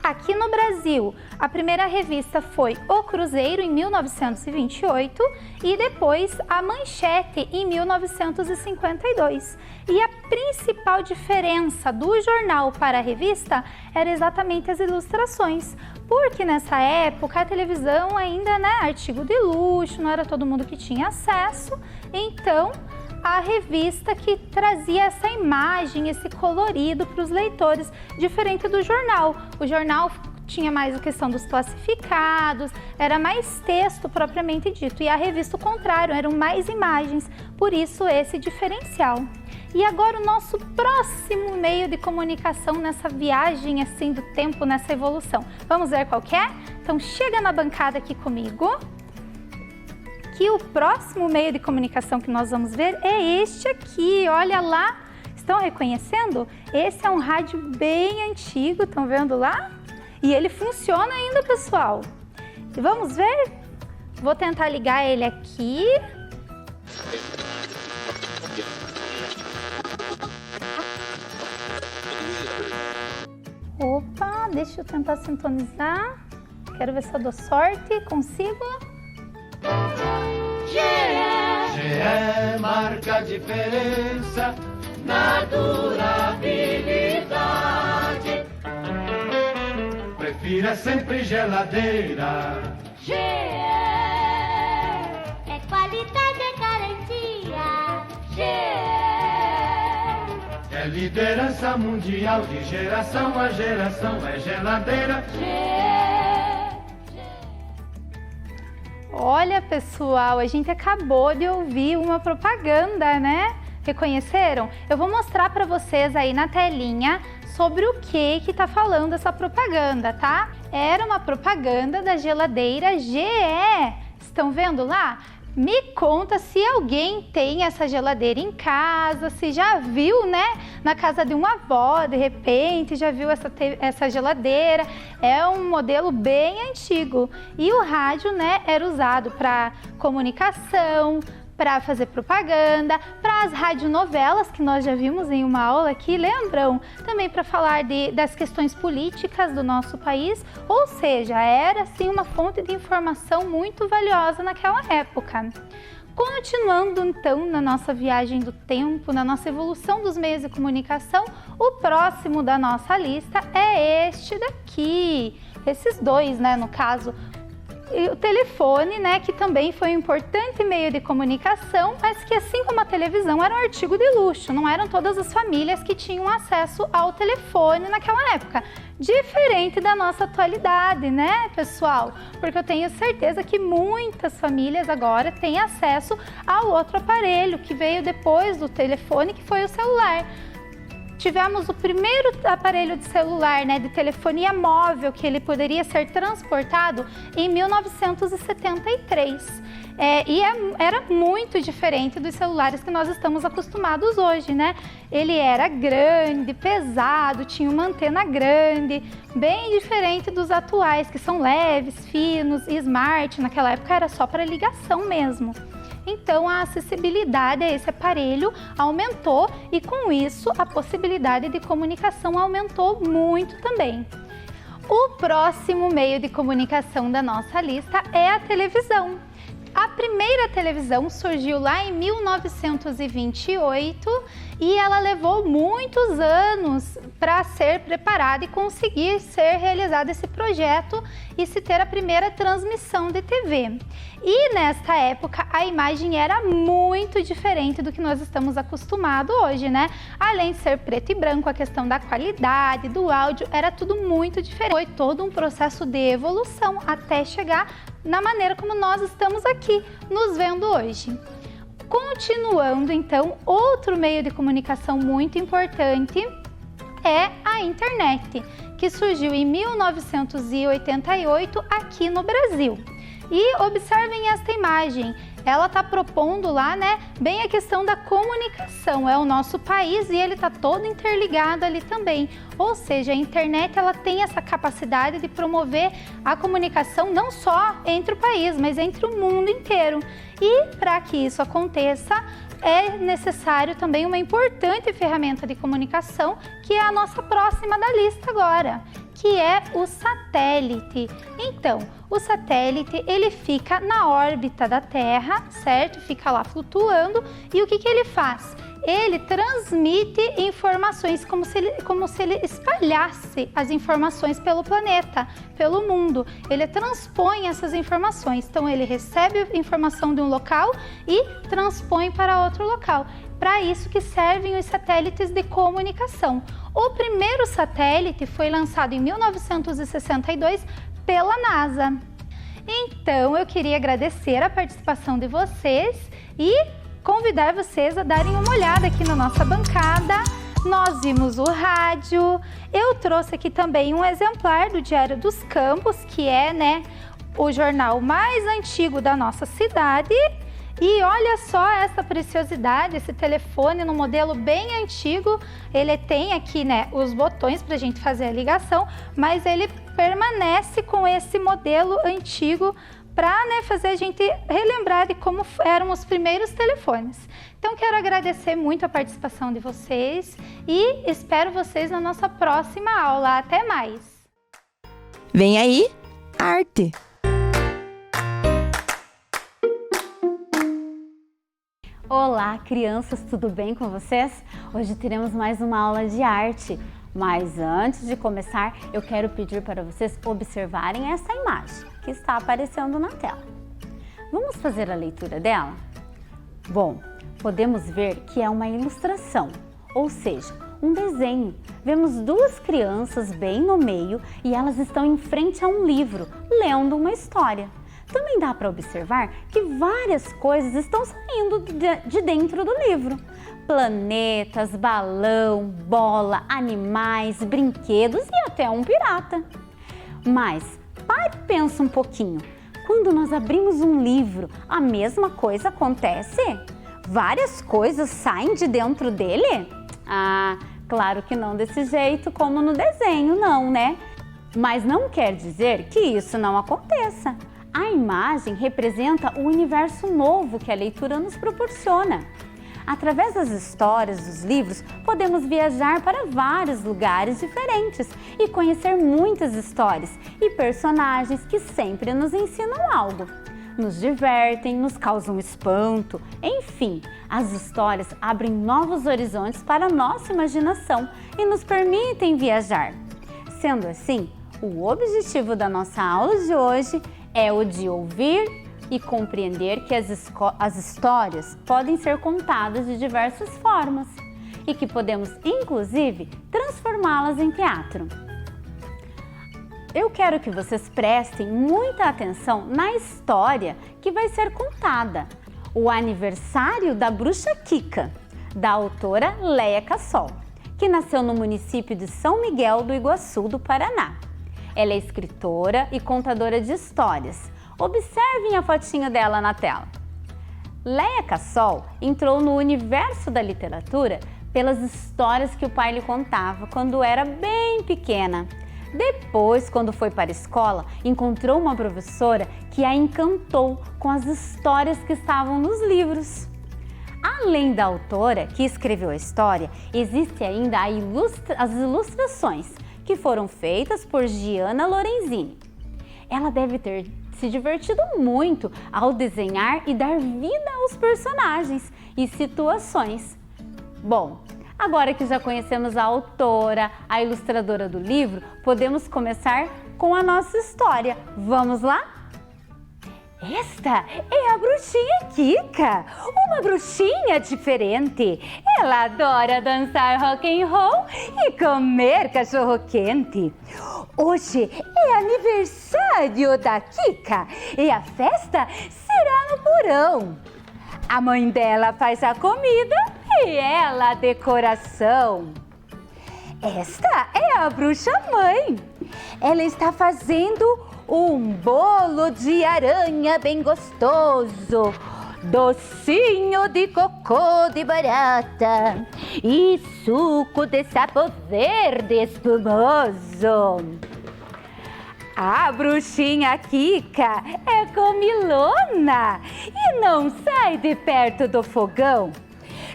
Aqui no Brasil, a primeira revista foi O Cruzeiro, em 1928, e depois a Manchete, em 1952. E a principal diferença do jornal para a revista era exatamente as ilustrações, porque nessa época a televisão ainda, artigo de luxo, não era todo mundo que tinha acesso, então a revista que trazia essa imagem, esse colorido para os leitores, diferente do jornal. O jornal tinha mais a questão dos classificados, era mais texto propriamente dito, e a revista o contrário, eram mais imagens, por isso esse diferencial. E agora o nosso próximo meio de comunicação nessa viagem assim do tempo, nessa evolução. Vamos ver qual que é? Então chega na bancada aqui comigo, que o próximo meio de comunicação que nós vamos ver é este aqui, olha lá, estão reconhecendo? Esse é um rádio bem antigo, estão vendo lá? E ele funciona ainda, pessoal. E vamos ver? Vou tentar ligar ele aqui. Opa, deixa eu tentar sintonizar. Quero ver se eu dou sorte, consigo? GE marca a diferença na durabilidade. Prefira sempre geladeira. GE é qualidade, é garantia. GE é liderança mundial de geração a geração, é geladeira. Olha, pessoal, a gente acabou de ouvir uma propaganda, né? Reconheceram? Eu vou mostrar para vocês aí na telinha sobre o que está falando essa propaganda, tá? Era uma propaganda da geladeira GE. Estão vendo lá? Me conta se alguém tem essa geladeira em casa, se já viu, na casa de uma avó, de repente, já viu essa geladeira. É um modelo bem antigo. E o rádio, era usado para comunicação, para fazer propaganda, para as radionovelas que nós já vimos em uma aula aqui, lembram? Também para falar das questões políticas do nosso país, ou seja, era sim uma fonte de informação muito valiosa naquela época. Continuando então na nossa viagem do tempo, na nossa evolução dos meios de comunicação, o próximo da nossa lista é este daqui, esses dois, no caso. E o telefone, que também foi um importante meio de comunicação, mas que assim como a televisão era um artigo de luxo, não eram todas as famílias que tinham acesso ao telefone naquela época. Diferente da nossa atualidade, pessoal? Porque eu tenho certeza que muitas famílias agora têm acesso ao outro aparelho que veio depois do telefone, que foi o celular. Tivemos o primeiro aparelho de celular, de telefonia móvel, que ele poderia ser transportado em 1973. Era muito diferente dos celulares que nós estamos acostumados hoje, Ele era grande, pesado, tinha uma antena grande, bem diferente dos atuais, que são leves, finos e smart. Naquela época era só para ligação mesmo. Então, a acessibilidade a esse aparelho aumentou e, com isso, a possibilidade de comunicação aumentou muito também. O próximo meio de comunicação da nossa lista é a televisão. A primeira televisão surgiu lá em 1928 e ela levou muitos anos para ser preparada e conseguir ser realizado esse projeto e se ter a primeira transmissão de TV. E nesta época a imagem era muito diferente do que nós estamos acostumados hoje, Além de ser preto e branco, a questão da qualidade, do áudio, era tudo muito diferente. Foi todo um processo de evolução até chegar na maneira como nós estamos aqui nos vendo hoje. Continuando, então, outro meio de comunicação muito importante é a internet, que surgiu em 1988 aqui no Brasil. E observem esta imagem, ela está propondo lá, né, bem a questão da comunicação. É o nosso país e ele está todo interligado ali também. Ou seja, a internet ela tem essa capacidade de promover a comunicação não só entre o país, mas entre o mundo inteiro. E para que isso aconteça, é necessário também uma importante ferramenta de comunicação, que é a nossa próxima da lista agora, que é o satélite. Então, o satélite, ele fica na órbita da Terra, certo? Fica lá flutuando e o que ele faz? Ele transmite informações como se ele espalhasse as informações pelo planeta, pelo mundo. Ele transpõe essas informações. Então, ele recebe informação de um local e transpõe para outro local. Para isso que servem os satélites de comunicação. O primeiro satélite foi lançado em 1962 pela NASA. Então, eu queria agradecer a participação de vocês e convidar vocês a darem uma olhada aqui na nossa bancada. Nós vimos o rádio. Eu trouxe aqui também um exemplar do Diário dos Campos, que é, né, o jornal mais antigo da nossa cidade. E olha só essa preciosidade, esse telefone no modelo bem antigo. Ele tem aqui, né, os botões para a gente fazer a ligação, mas ele permanece com esse modelo antigo para, né, fazer a gente relembrar de como eram os primeiros telefones. Então, quero agradecer muito a participação de vocês e espero vocês na nossa próxima aula. Até mais! Vem aí, arte! Olá, crianças, tudo bem com vocês? Hoje teremos mais uma aula de arte, mas antes de começar, eu quero pedir para vocês observarem essa imagem que está aparecendo na tela. Vamos fazer a leitura dela? Bom, podemos ver que é uma ilustração, ou seja, um desenho. Vemos duas crianças bem no meio e elas estão em frente a um livro, lendo uma história. Também dá para observar que várias coisas estão saindo de dentro do livro. Planetas, balão, bola, animais, brinquedos e até um pirata. Mas pare e pensa um pouquinho. Quando nós abrimos um livro, a mesma coisa acontece? Várias coisas saem de dentro dele? Ah, claro que não desse jeito como no desenho, não, né? Mas não quer dizer que isso não aconteça. A imagem representa o universo novo que a leitura nos proporciona. Através das histórias dos livros, podemos viajar para vários lugares diferentes e conhecer muitas histórias e personagens que sempre nos ensinam algo. Nos divertem, nos causam espanto, enfim, as histórias abrem novos horizontes para a nossa imaginação e nos permitem viajar. Sendo assim, o objetivo da nossa aula de hoje é o de ouvir e compreender que as histórias podem ser contadas de diversas formas e que podemos, inclusive, transformá-las em teatro. Eu quero que vocês prestem muita atenção na história que vai ser contada, O Aniversário da Bruxa Kika, da autora Léia Cassol, que nasceu no município de São Miguel do Iguaçu, do Paraná. Ela é escritora e contadora de histórias. Observem a fotinho dela na tela. Léia Cassol entrou no universo da literatura pelas histórias que o pai lhe contava quando era bem pequena. Depois, quando foi para a escola, encontrou uma professora que a encantou com as histórias que estavam nos livros. Além da autora que escreveu a história, existe ainda as ilustrações, que foram feitas por Giana Lorenzini. Ela deve ter se divertido muito ao desenhar e dar vida aos personagens e situações. Bom, agora que já conhecemos a autora, a ilustradora do livro, podemos começar com a nossa história. Vamos lá? Esta é a bruxinha Kika, uma bruxinha diferente. Ela adora dançar rock and roll e comer cachorro quente. Hoje é aniversário da Kika e a festa será no porão. A mãe dela faz a comida e ela a decoração. Esta é a bruxa mãe. Ela está fazendo um bolo de aranha bem gostoso, docinho de cocô de barata e suco de sapo verde espumoso. A bruxinha Kika é comilona e não sai de perto do fogão.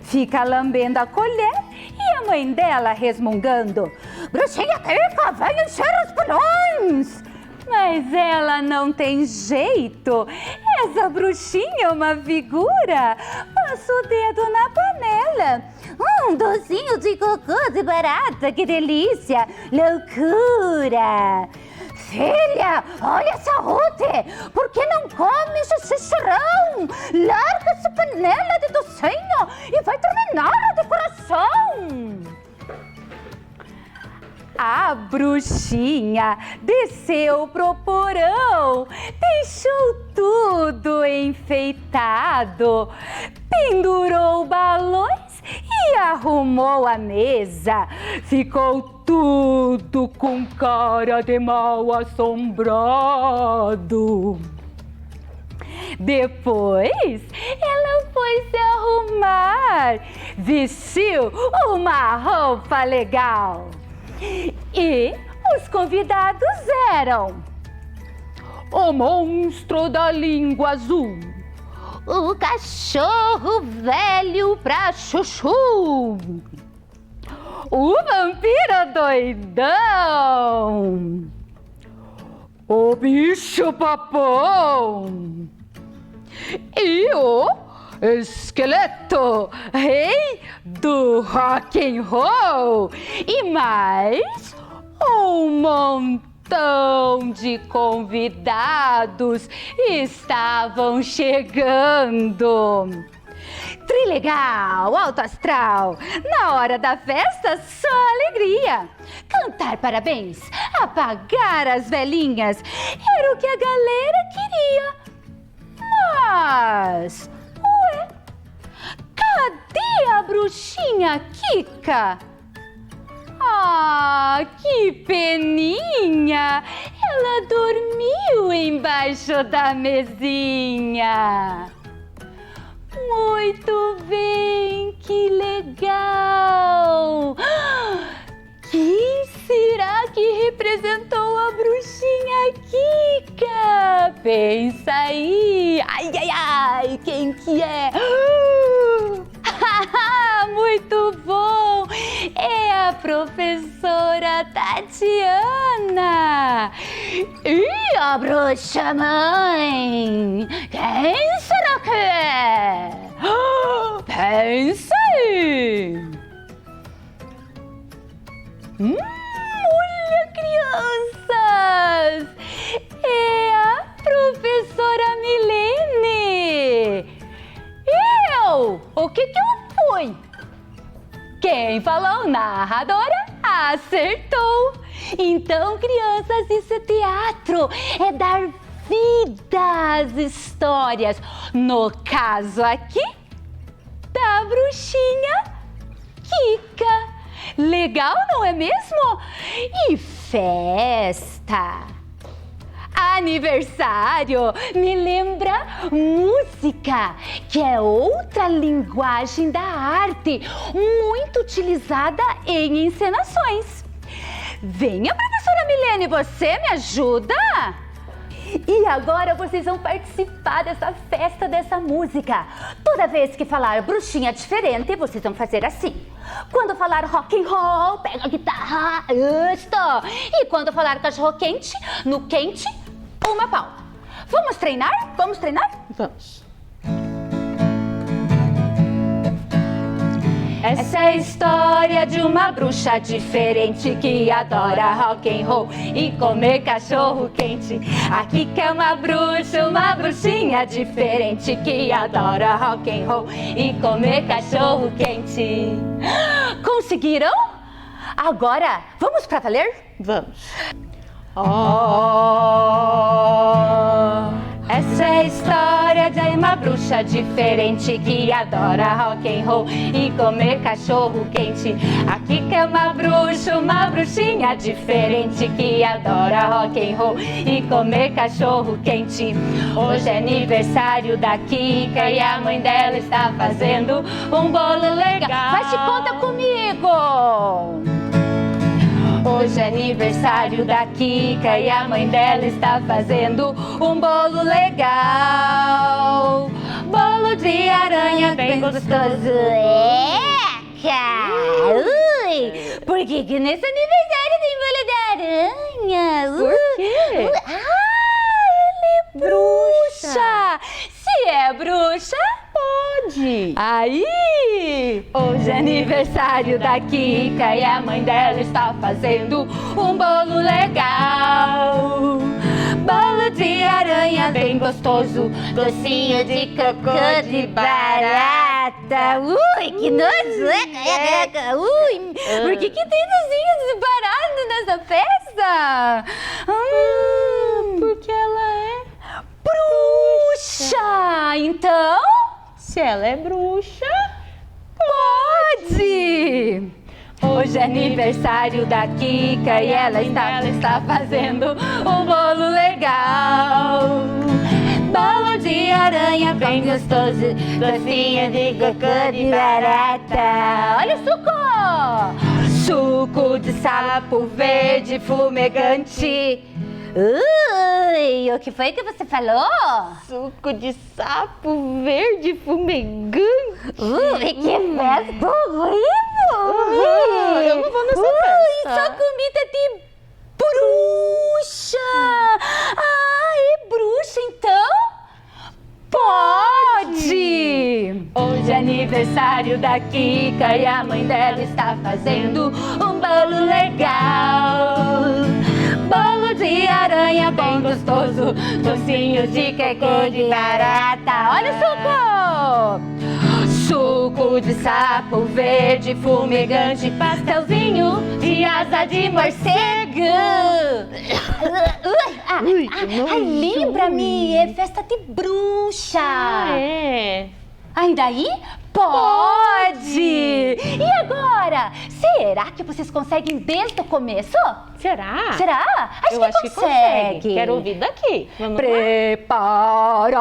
Fica lambendo a colher e a mãe dela resmungando: bruxinha Kika, vem encher os pulmões! Mas ela não tem jeito. Essa bruxinha é uma figura. Passa o dedo na panela. Docinho de cocô de barata, que delícia! Loucura! Filha, olha essa Ruth! Por que não come esse chicharrão? Larga essa panela de docinho e vai terminar a decoração! A bruxinha desceu pro porão, deixou tudo enfeitado, pendurou balões e arrumou a mesa. Ficou tudo com cara de mal assombrado. Depois, ela foi se arrumar, vestiu uma roupa legal. E os convidados eram o monstro da língua azul, o cachorro velho pra chuchu, o vampiro doidão, o bicho papão e o esqueleto, rei do rock and roll, e mais um montão de convidados estavam chegando. Trilegal, alto astral, na hora da festa só alegria. Cantar parabéns, apagar as velhinhas, era o que a galera queria. Mas... cadê a bruxinha Kika? Ah, que peninha! Ela dormiu embaixo da mesinha. Muito bem, que legal! Quem será que representou a bruxinha Kika? Pensa aí! Ai, ai, ai! Quem que é? Muito bom! É a professora Tatiana! E a bruxa mãe? Quem será que é? Pensa aí! Olha, crianças! É a professora Milene! Eu? O que eu fui? Quem falou narradora acertou! Então, crianças, isso é teatro, é dar vida às histórias. No caso aqui, da bruxinha Kika. Legal, não é mesmo? E festa, aniversário, me lembra música, que é outra linguagem da arte, muito utilizada em encenações. Venha, professora Milene, você me ajuda? E agora vocês vão participar dessa festa, dessa música. Toda vez que falar bruxinha diferente, vocês vão fazer assim. Quando falar rock and roll, pega a guitarra, isto. E quando falar cachorro quente, no quente, uma palma. Vamos treinar? Vamos treinar? Vamos. Essa é a história de uma bruxa diferente que adora rock and roll e comer cachorro quente. Aqui que é uma bruxinha diferente que adora rock and roll e comer cachorro quente. Conseguiram? Agora, vamos pra valer? Vamos. Essa é a história de uma bruxa diferente que adora rock and roll e comer cachorro quente. Aqui que é uma bruxinha diferente que adora rock and roll e comer cachorro quente. Hoje é aniversário da Kika e a mãe dela está fazendo um bolo legal. Faz de conta comigo! Hoje é aniversário da Kika e a mãe dela está fazendo um bolo legal. Bolo de aranha bem gostoso. Ui, por que nesse aniversário tem bolo de aranha? Por quê? Ela é bruxa. Se é bruxa, pode. Aí, hoje é aniversário da Kika e a mãe dela está fazendo um bolo legal. Bolo de aranha bem gostoso, docinho de cocô de barata. Ui, que nojo! Ui, por que tem docinho de barata nessa festa? Porque ela é bruxa! Então, se ela é bruxa, pode! Hoje é aniversário da Kika e ela está fazendo um bolo legal. Bolo de aranha bem gostoso, docinho de cocô de barata. Olha o suco! Suco de sapo verde fumegante. Ui, o que foi que você falou? suco de sapo verde fumegante. Ui, que festa horrível! Eu não vou nessa festa. Só comida de bruxa! Ah, é bruxa então? Pode! Hoje é aniversário da Kika e a mãe dela está fazendo um bolo legal. Bolo de aranha bem gostoso, docinho de cocô de barata. Olha o suco! Suco de sapo verde fumegante, pastelzinho de asa de morcego. Ai, lembra-me, é festa de bruxa. É. Ainda aí? Pode! E agora? Será que vocês conseguem desde o começo? Será? Será? Eu acho que consegue. Quero ouvir daqui. Vamos Prepara!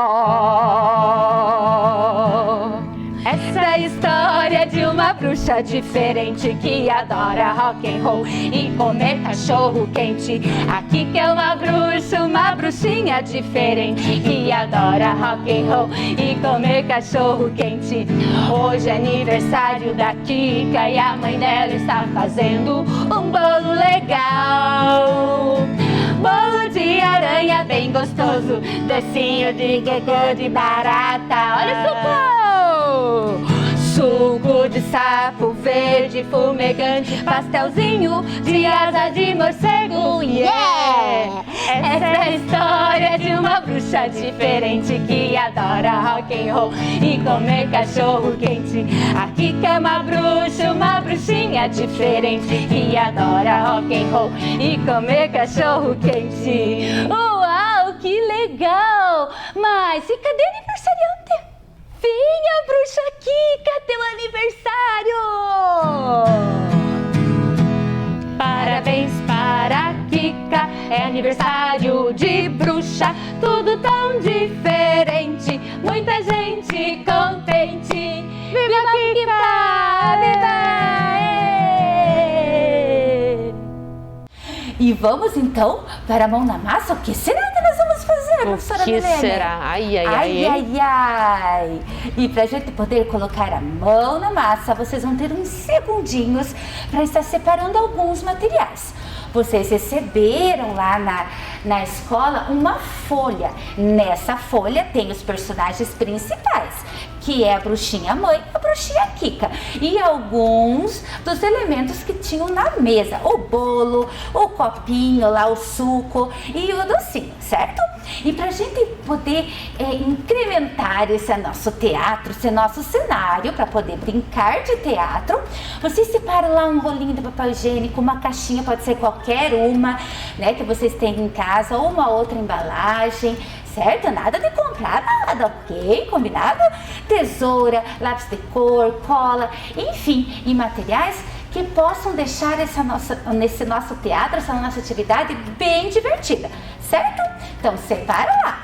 Essa é a história de uma bruxa diferente que adora rock and roll e comer cachorro quente. Aqui que é uma bruxinha diferente que adora rock and roll e comer cachorro quente. Hoje é aniversário da Kika e a mãe dela está fazendo um bolo legal. Bolo de aranha bem gostoso, docinho de cocô de barata. Olha o suco de sapo verde fumegante, pastelzinho de asa de morcego. Yeah! Essa é a história de uma bruxa diferente que adora rock and roll e comer cachorro quente. Aqui que é uma bruxinha diferente que adora rock and roll e comer cachorro quente. Uau, que legal! Mas e cadê o aniversariante? Venha, bruxa Kika, teu aniversário! Parabéns para a Kika, é aniversário de bruxa, tudo tão diferente, muita gente contente. Viva Kika! Viva! E vamos então para a mão na massa? O que será que nós vamos fazer, professora Milene? O que será? Ai. E para a gente poder colocar a mão na massa, vocês vão ter uns segundinhos para estar separando alguns materiais. Vocês receberam lá na escola uma folha. Nessa folha tem os personagens principais, que é a bruxinha mãe e a bruxinha Kika. E alguns dos elementos que tinham na mesa, o bolo, o copinho lá, o suco e o docinho, certo? E pra gente poder incrementar esse nosso teatro, esse nosso cenário, para poder brincar de teatro, vocês separam lá um rolinho de papel higiênico, uma caixinha, pode ser qualquer uma, né, que vocês tenham em casa, ou uma outra embalagem, certo? Nada de comprar nada, ok? Combinado? Tesoura, lápis de cor, cola, enfim, e materiais que possam deixar nesse nosso teatro, essa nossa atividade bem divertida, certo? Então, separa lá.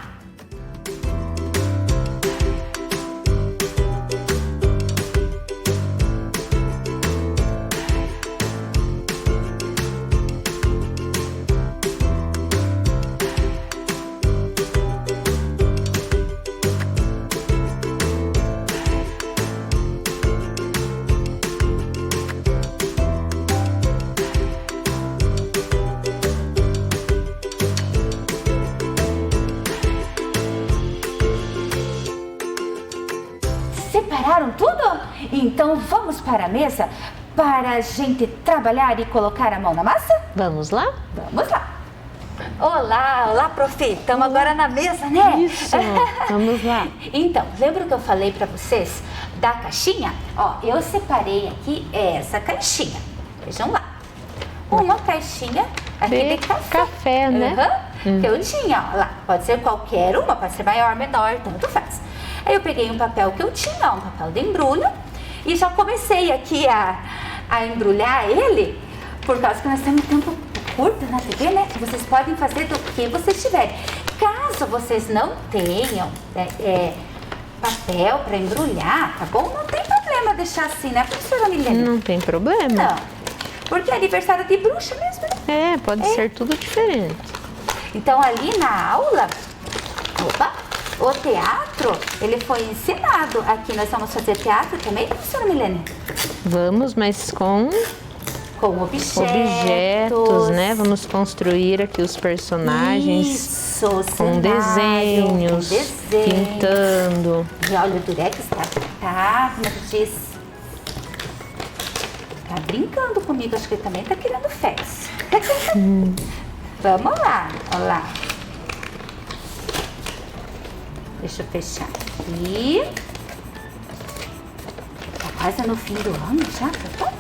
Separaram tudo? Então vamos para a mesa para a gente trabalhar e colocar a mão na massa? Vamos lá? Vamos lá. Olá, prof. Estamos agora na mesa, né? Isso, vamos lá. Então, lembra que eu falei para vocês da caixinha? Ó, eu separei aqui essa caixinha. Vejam lá. Uma caixinha aqui de café. Né? Que eu tinha, ó, lá. Pode ser qualquer uma, pode ser maior, menor, tanto faz. Aí eu peguei um papel que eu tinha, um papel de embrulho, e já comecei aqui a embrulhar ele, por causa que nós temos tempo curto na TV, né? Vocês podem fazer do que vocês tiverem. Caso vocês não tenham papel para embrulhar, tá bom? Não tem problema deixar assim, né, professora Milene? Não tem problema. Não, porque é aniversário de bruxa mesmo, né? Pode ser tudo diferente. Então ali na aula, o teatro, ele foi ensinado. Aqui nós vamos fazer teatro também, professora Milene? Vamos, mas com objetos, né? Vamos construir aqui os personagens. Isso, com desenhos, pintando. E olha, o Durex tá, como diz, tá brincando comigo, acho que ele também tá querendo férias. Vamos lá, olha lá. Deixa eu fechar aqui. Tá quase no fim do ano já, tá bom?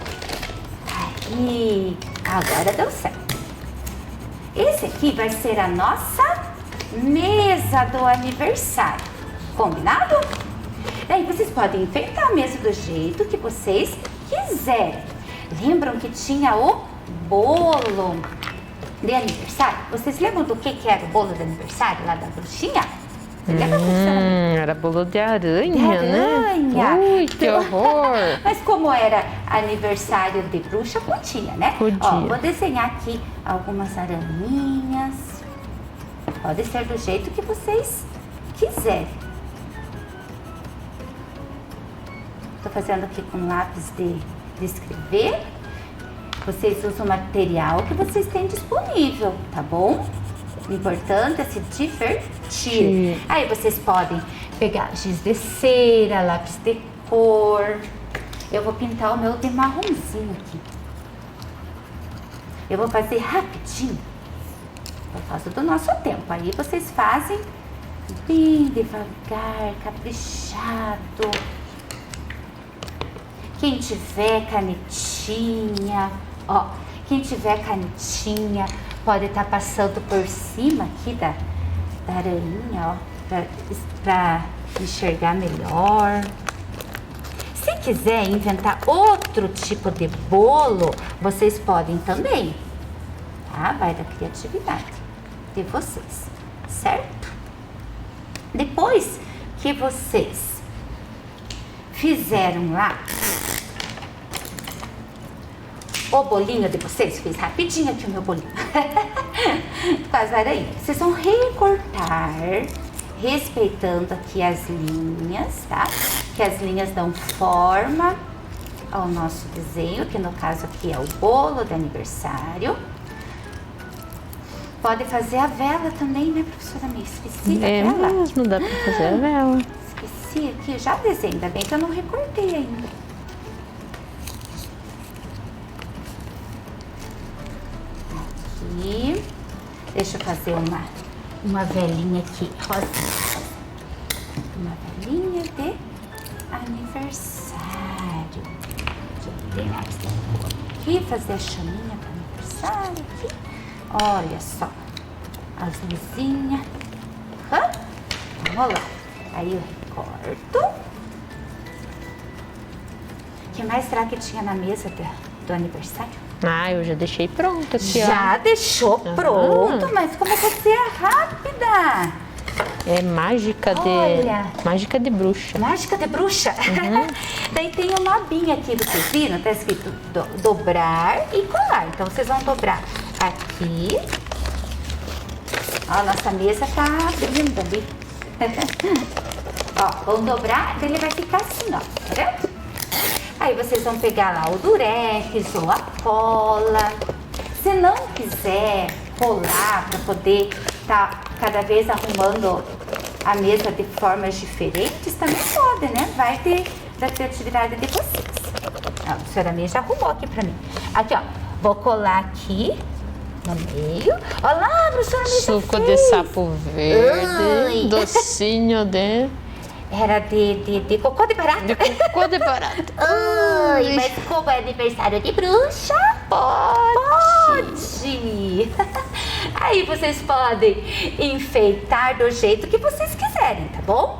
Aí, agora deu certo. Esse aqui vai ser a nossa mesa do aniversário. Combinado? Daí vocês podem enfeitar a mesa do jeito que vocês quiserem. Lembram que tinha o bolo de aniversário? Vocês lembram do que era o bolo de aniversário lá da bruxinha? Era bolo de aranha, né? Ui, que horror! Mas como era aniversário de bruxa, podia, né? Podia. Ó, vou desenhar aqui algumas aranhinhas. Pode ser do jeito que vocês quiserem. Tô fazendo aqui com lápis de escrever. Vocês usam o material que vocês têm disponível, tá bom? O importante é se divertir. Aí vocês podem pegar giz de cera, lápis de cor. Eu vou pintar o meu de marronzinho aqui. Eu vou fazer rapidinho, por causa do nosso tempo. Aí vocês fazem bem devagar, caprichado. Quem tiver canetinha, ó, quem tiver canetinha, pode estar passando por cima aqui da aranha, ó, para enxergar melhor. Se quiser inventar outro tipo de bolo, vocês podem também, tá? Vai da criatividade de vocês, certo? Depois que vocês fizeram lá o bolinho de vocês, fiz rapidinho aqui o meu bolinho com as aranhas. Vocês vão recortar, respeitando aqui as linhas, tá? Que as linhas dão forma ao nosso desenho, que no caso aqui é o bolo de aniversário. Pode fazer a vela também, né, professora Mia? Esqueci da É vela. mesmo, dá pra fazer a vela. Esqueci aqui, já desenho, ainda bem que eu não recortei ainda. Aqui. Deixa eu fazer uma velinha aqui, rosinha. Uma velinha de aniversário. Deixa eu ter mais aqui, fazer a chaminha para aniversário aqui. Olha só, as luzinhas. Vamos lá. Aí eu recorto. O que mais será que tinha na mesa do aniversário? Ah, eu já deixei pronto aqui, ó. Já deixou pronto, mas como você é rápida. É mágica mágica de bruxa. Mágica de bruxa? Daí tem uma abinha aqui, vocês viram? Tá escrito dobrar e colar. Então vocês vão dobrar aqui. Ó, a nossa mesa tá abrindo ali. Ó, vão dobrar, daí ele vai ficar assim, ó, tá vendo? Aí vocês vão pegar lá o durex ou a cola. Se não quiser colar para poder estar cada vez arrumando a mesa de formas diferentes, também pode, né? Vai ter da criatividade de vocês. A professora Mia já arrumou aqui para mim. Aqui, ó, vou colar aqui no meio. Olha lá, professora Mia. Suco de sapo verde, docinho de... Era de cocô de barata. De cocô de barata. Ai, mas como é aniversário de bruxa, pode. Aí vocês podem enfeitar do jeito que vocês quiserem, tá bom?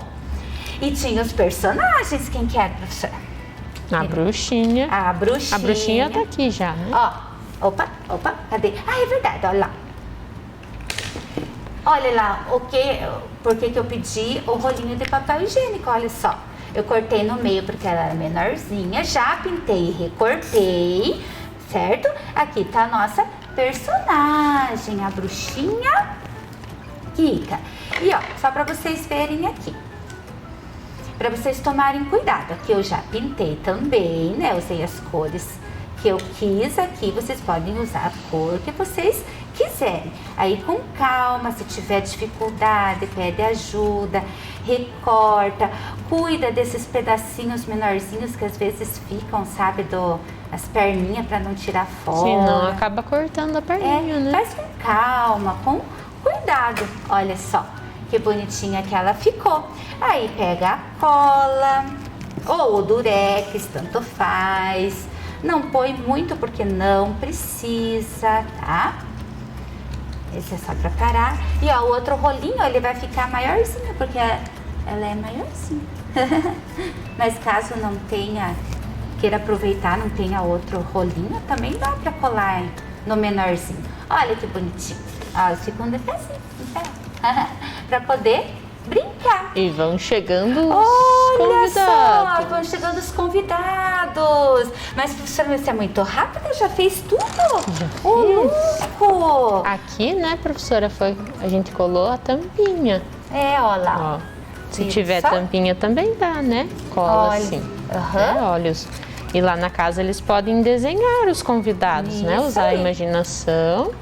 E tinha os personagens, quem que era, professora? A bruxinha. A bruxinha. A bruxinha tá aqui já, né? Ó, opa, cadê? Ah, é verdade, olha lá. Olha lá, por que eu pedi o rolinho de papel higiênico, olha só. Eu cortei no meio porque ela era menorzinha, já pintei e recortei, certo? Aqui tá a nossa personagem, a bruxinha Kika. E ó, só pra vocês verem aqui. Pra vocês tomarem cuidado, aqui eu já pintei também, né? Usei as cores que eu quis aqui, vocês podem usar a cor que vocês quiserem. Aí com calma, se tiver dificuldade, pede ajuda, recorta, cuida desses pedacinhos menorzinhos que às vezes ficam, sabe, as perninhas para não tirar fora. Senão acaba cortando a perninha, né? Faz com calma, com cuidado. Olha só que bonitinha que ela ficou. Aí pega a cola ou o durex, tanto faz. Não põe muito porque não precisa, tá? Esse é só pra parar. E ó, o outro rolinho, ele vai ficar maiorzinho, porque ela é maiorzinha. Mas caso não tenha, queira aproveitar, não tenha outro rolinho, também dá pra colar no menorzinho. Olha que bonitinho. Ó, o segundo é assim, pra poder brincar. E vão chegando os Olha convidados. só, vão chegando os convidados. Mas, professora, você é muito rápida, já fez tudo? Já louco! Aqui, né, professora, a gente colou a tampinha. É, olha lá. Ó, se tiver tampinha também dá, né? Cola assim. Olhos. E lá na casa eles podem desenhar os convidados, né? Usar a imaginação,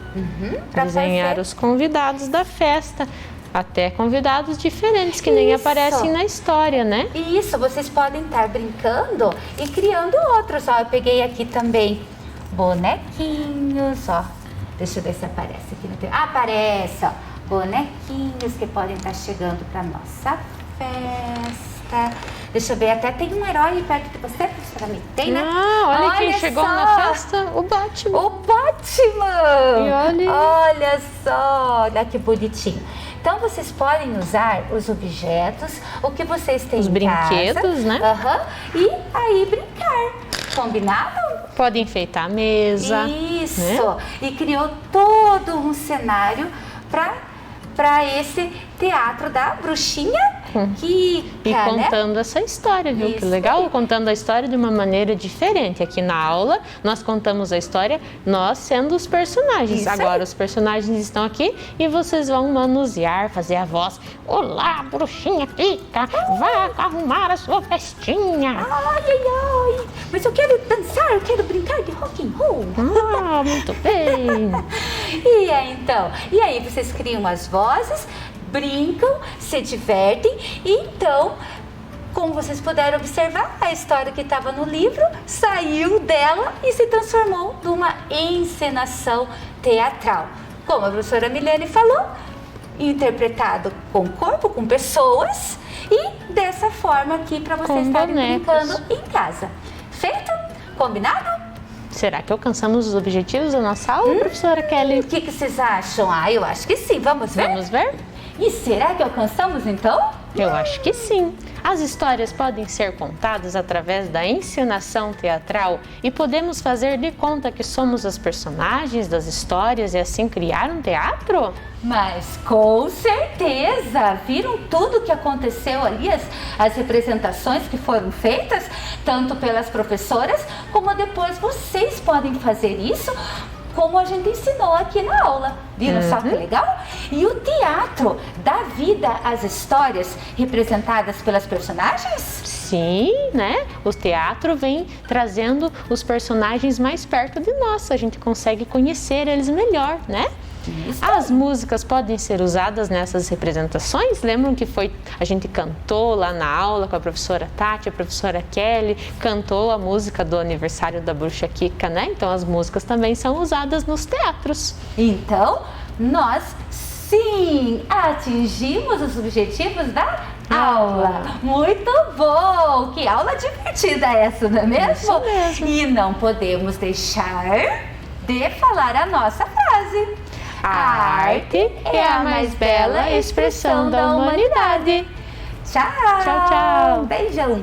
desenhar os convidados da festa. Até convidados diferentes, que nem aparecem na história, né? Isso, vocês podem estar brincando e criando outros. Ó, eu peguei aqui também bonequinhos, ó. Deixa eu ver se aparece aqui no teu. Aparece, ó. Bonequinhos que podem estar chegando para nossa festa. Deixa eu ver, até tem um herói perto de você, professora Mia. Tem, né? Olha quem chegou na festa, o Batman. O Batman! E olha só, olha que bonitinho. Então, vocês podem usar os objetos, o que vocês têm os em brinquedos, casa, né? E aí brincar. Combinado? Pode enfeitar a mesa. Isso. Né? E criou todo um cenário para esse teatro da bruxinha Kika, E contando essa história, viu? Que legal, contando a história de uma maneira diferente. Aqui na aula, nós contamos a história, nós sendo os personagens. Agora, os personagens estão aqui e vocês vão manusear, fazer a voz. Olá, bruxinha Kika, vá arrumar a sua festinha. Ai, ai, ai, mas eu quero dançar, eu quero brincar de rock and roll. Ah, muito bem. E aí, então? E aí, vocês criam as vozes, brincam, se divertem. E então, como vocês puderam observar, a história que estava no livro saiu dela e se transformou numa encenação teatral. Como a professora Milene falou, interpretado com corpo, com pessoas e dessa forma aqui para vocês estarem brincando em casa. Feito? Combinado? Será que alcançamos os objetivos da nossa aula, professora Kelly? O que vocês acham? Ah, eu acho que sim. Vamos ver? Vamos ver? E será que alcançamos então? Eu acho que sim. As histórias podem ser contadas através da encenação teatral e podemos fazer de conta que somos as personagens das histórias e assim criar um teatro? Mas com certeza! Viram tudo o que aconteceu ali, as representações que foram feitas, tanto pelas professoras, como depois vocês podem fazer isso, como a gente ensinou aqui na aula. Viram só que legal? E o teatro dá vida às histórias representadas pelas personagens? Sim, né? O teatro vem trazendo os personagens mais perto de nós. A gente consegue conhecer eles melhor, né? Isso. As músicas podem ser usadas nessas representações? Lembram que a gente cantou lá na aula com a professora Tati, a professora Kelly, cantou a música do aniversário da bruxa Kika, né? Então as músicas também são usadas nos teatros. Então, nós sim atingimos os objetivos da aula. Muito bom! Que aula divertida essa, não é mesmo? Isso mesmo. E não podemos deixar de falar a nossa frase. A arte é a mais bela expressão da humanidade. Tchau! Tchau, tchau! Beijão!